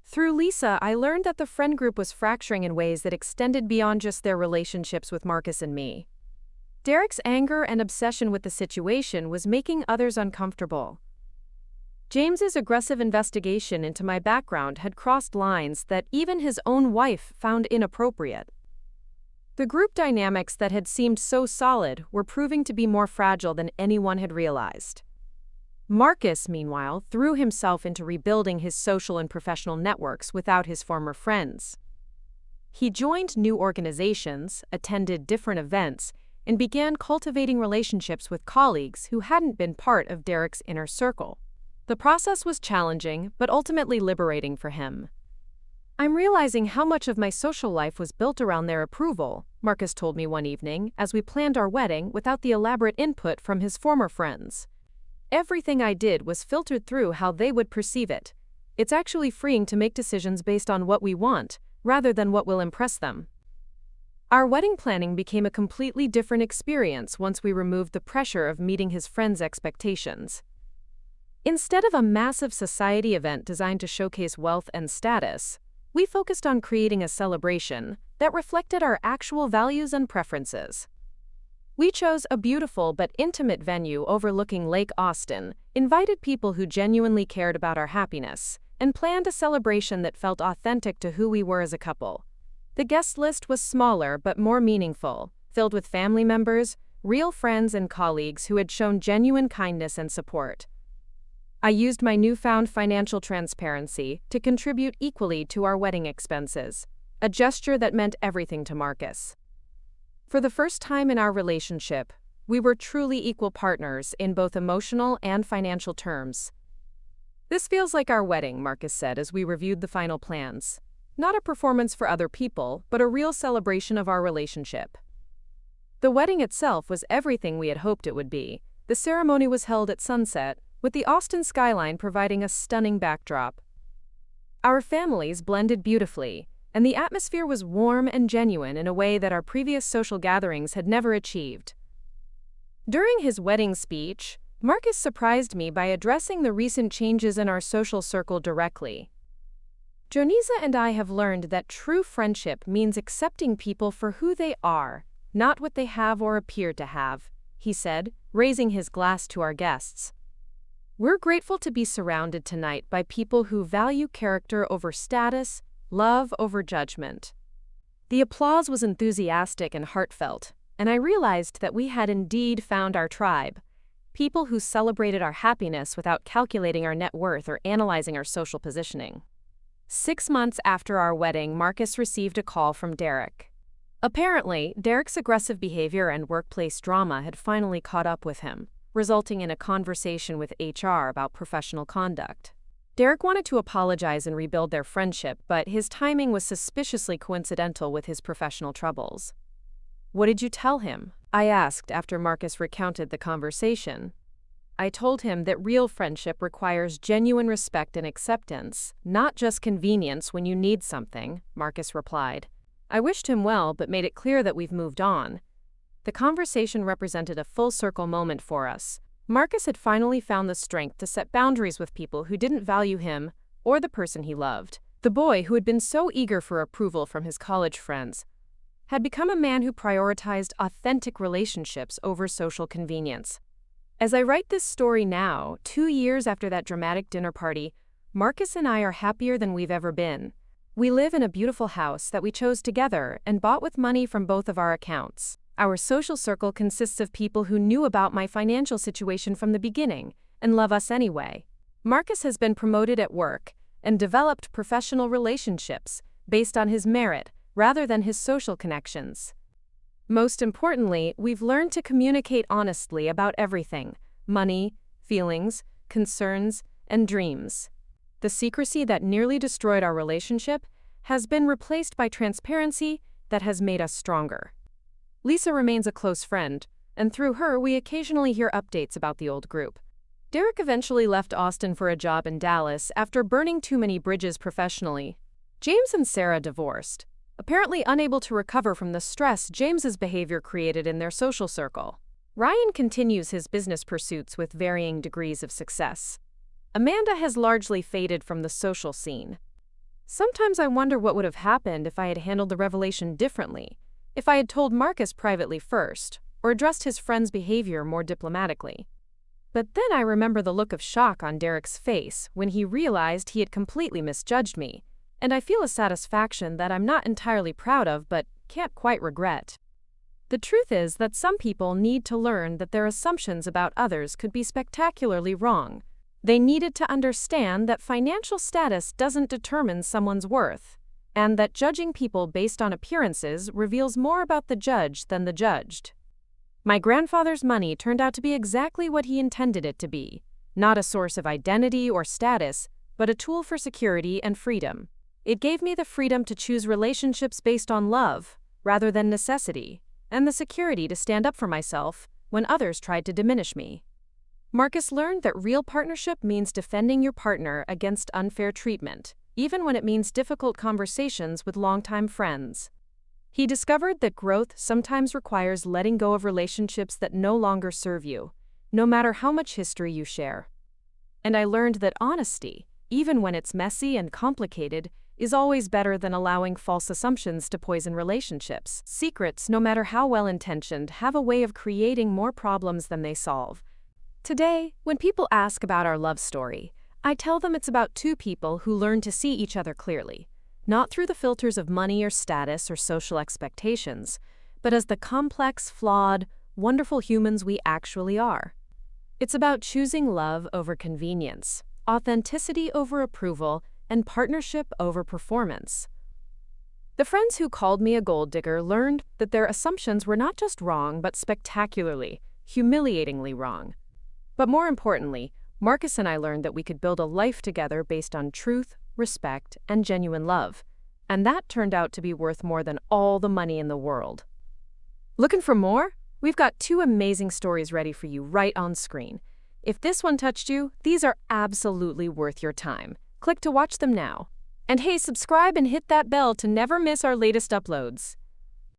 Through Lisa, I learned that the friend group was fracturing in ways that extended beyond just their relationships with Marcus and me. Derek's anger and obsession with the situation was making others uncomfortable. James's aggressive investigation into my background had crossed lines that even his own wife found inappropriate. The group dynamics that had seemed so solid were proving to be more fragile than anyone had realized. Marcus, meanwhile, threw himself into rebuilding his social and professional networks without his former friends. He joined new organizations, attended different events, and began cultivating relationships with colleagues who hadn't been part of Derek's inner circle. The process was challenging, but ultimately liberating for him. I'm realizing how much of my social life was built around their approval, Marcus told me one evening as we planned our wedding without the elaborate input from his former friends. Everything I did was filtered through how they would perceive it. It's actually freeing to make decisions based on what we want, rather than what will impress them. Our wedding planning became a completely different experience once we removed the pressure of meeting his friends' expectations. Instead of a massive society event designed to showcase wealth and status, we focused on creating a celebration that reflected our actual values and preferences. We chose a beautiful but intimate venue overlooking Lake Austin, invited people who genuinely cared about our happiness, and planned a celebration that felt authentic to who we were as a couple. The guest list was smaller but more meaningful, filled with family members, real friends and colleagues who had shown genuine kindness and support. I used my newfound financial transparency to contribute equally to our wedding expenses, a gesture that meant everything to Marcus. For the first time in our relationship, we were truly equal partners in both emotional and financial terms. "This feels like our wedding," Marcus said as we reviewed the final plans. "Not a performance for other people, but a real celebration of our relationship." The wedding itself was everything we had hoped it would be. The ceremony was held at sunset, with the Austin skyline providing a stunning backdrop. Our families blended beautifully, and the atmosphere was warm and genuine in a way that our previous social gatherings had never achieved. During his wedding speech, Marcus surprised me by addressing the recent changes in our social circle directly. "Jonisa and I have learned that true friendship means accepting people for who they are, not what they have or appear to have," he said, raising his glass to our guests. "We're grateful to be surrounded tonight by people who value character over status, love over judgment." The applause was enthusiastic and heartfelt, and I realized that we had indeed found our tribe, people who celebrated our happiness without calculating our net worth or analyzing our social positioning. 6 months after our wedding, Marcus received a call from Derek. Apparently, Derek's aggressive behavior and workplace drama had finally caught up with him, resulting in a conversation with HR about professional conduct. Derek wanted to apologize and rebuild their friendship, but his timing was suspiciously coincidental with his professional troubles. "What did you tell him?" I asked after Marcus recounted the conversation. "I told him that real friendship requires genuine respect and acceptance, not just convenience when you need something," Marcus replied. I wished him well but made it clear that we've moved on. The conversation represented a full-circle moment for us. Marcus had finally found the strength to set boundaries with people who didn't value him or the person he loved. The boy, who had been so eager for approval from his college friends, had become a man who prioritized authentic relationships over social convenience. As I write this story now, 2 years after that dramatic dinner party, Marcus and I are happier than we've ever been. We live in a beautiful house that we chose together and bought with money from both of our accounts. Our social circle consists of people who knew about my financial situation from the beginning and love us anyway. Marcus has been promoted at work and developed professional relationships based on his merit rather than his social connections. Most importantly, we've learned to communicate honestly about everything: money, feelings, concerns, and dreams. The secrecy that nearly destroyed our relationship has been replaced by transparency that has made us stronger. Lisa remains a close friend, and through her we occasionally hear updates about the old group. Derek eventually left Austin for a job in Dallas after burning too many bridges professionally. James and Sarah divorced, apparently unable to recover from the stress James's behavior created in their social circle. Ryan continues his business pursuits with varying degrees of success. Amanda has largely faded from the social scene. Sometimes I wonder what would have happened if I had handled the revelation differently, if I had told Marcus privately first, or addressed his friend's behavior more diplomatically. But then I remember the look of shock on Derek's face when he realized he had completely misjudged me, and I feel a satisfaction that I'm not entirely proud of but can't quite regret. The truth is that some people need to learn that their assumptions about others could be spectacularly wrong. They needed to understand that financial status doesn't determine someone's worth, and that judging people based on appearances reveals more about the judge than the judged. My grandfather's money turned out to be exactly what he intended it to be, not a source of identity or status, but a tool for security and freedom. It gave me the freedom to choose relationships based on love, rather than necessity, and the security to stand up for myself when others tried to diminish me. Marcus learned that real partnership means defending your partner against unfair treatment, even when it means difficult conversations with longtime friends. He discovered that growth sometimes requires letting go of relationships that no longer serve you, no matter how much history you share. And I learned that honesty, even when it's messy and complicated, is always better than allowing false assumptions to poison relationships. Secrets, no matter how well-intentioned, have a way of creating more problems than they solve. Today, when people ask about our love story, I tell them it's about two people who learn to see each other clearly, not through the filters of money or status or social expectations, but as the complex, flawed, wonderful humans we actually are. It's about choosing love over convenience, authenticity over approval, and partnership over performance. The friends who called me a gold digger learned that their assumptions were not just wrong, but spectacularly, humiliatingly wrong. But more importantly, Marcus and I learned that we could build a life together based on truth, respect, and genuine love. And that turned out to be worth more than all the money in the world. Looking for more? We've got two amazing stories ready for you right on screen. If this one touched you, these are absolutely worth your time. Click to watch them now. And hey, subscribe and hit that bell to never miss our latest uploads.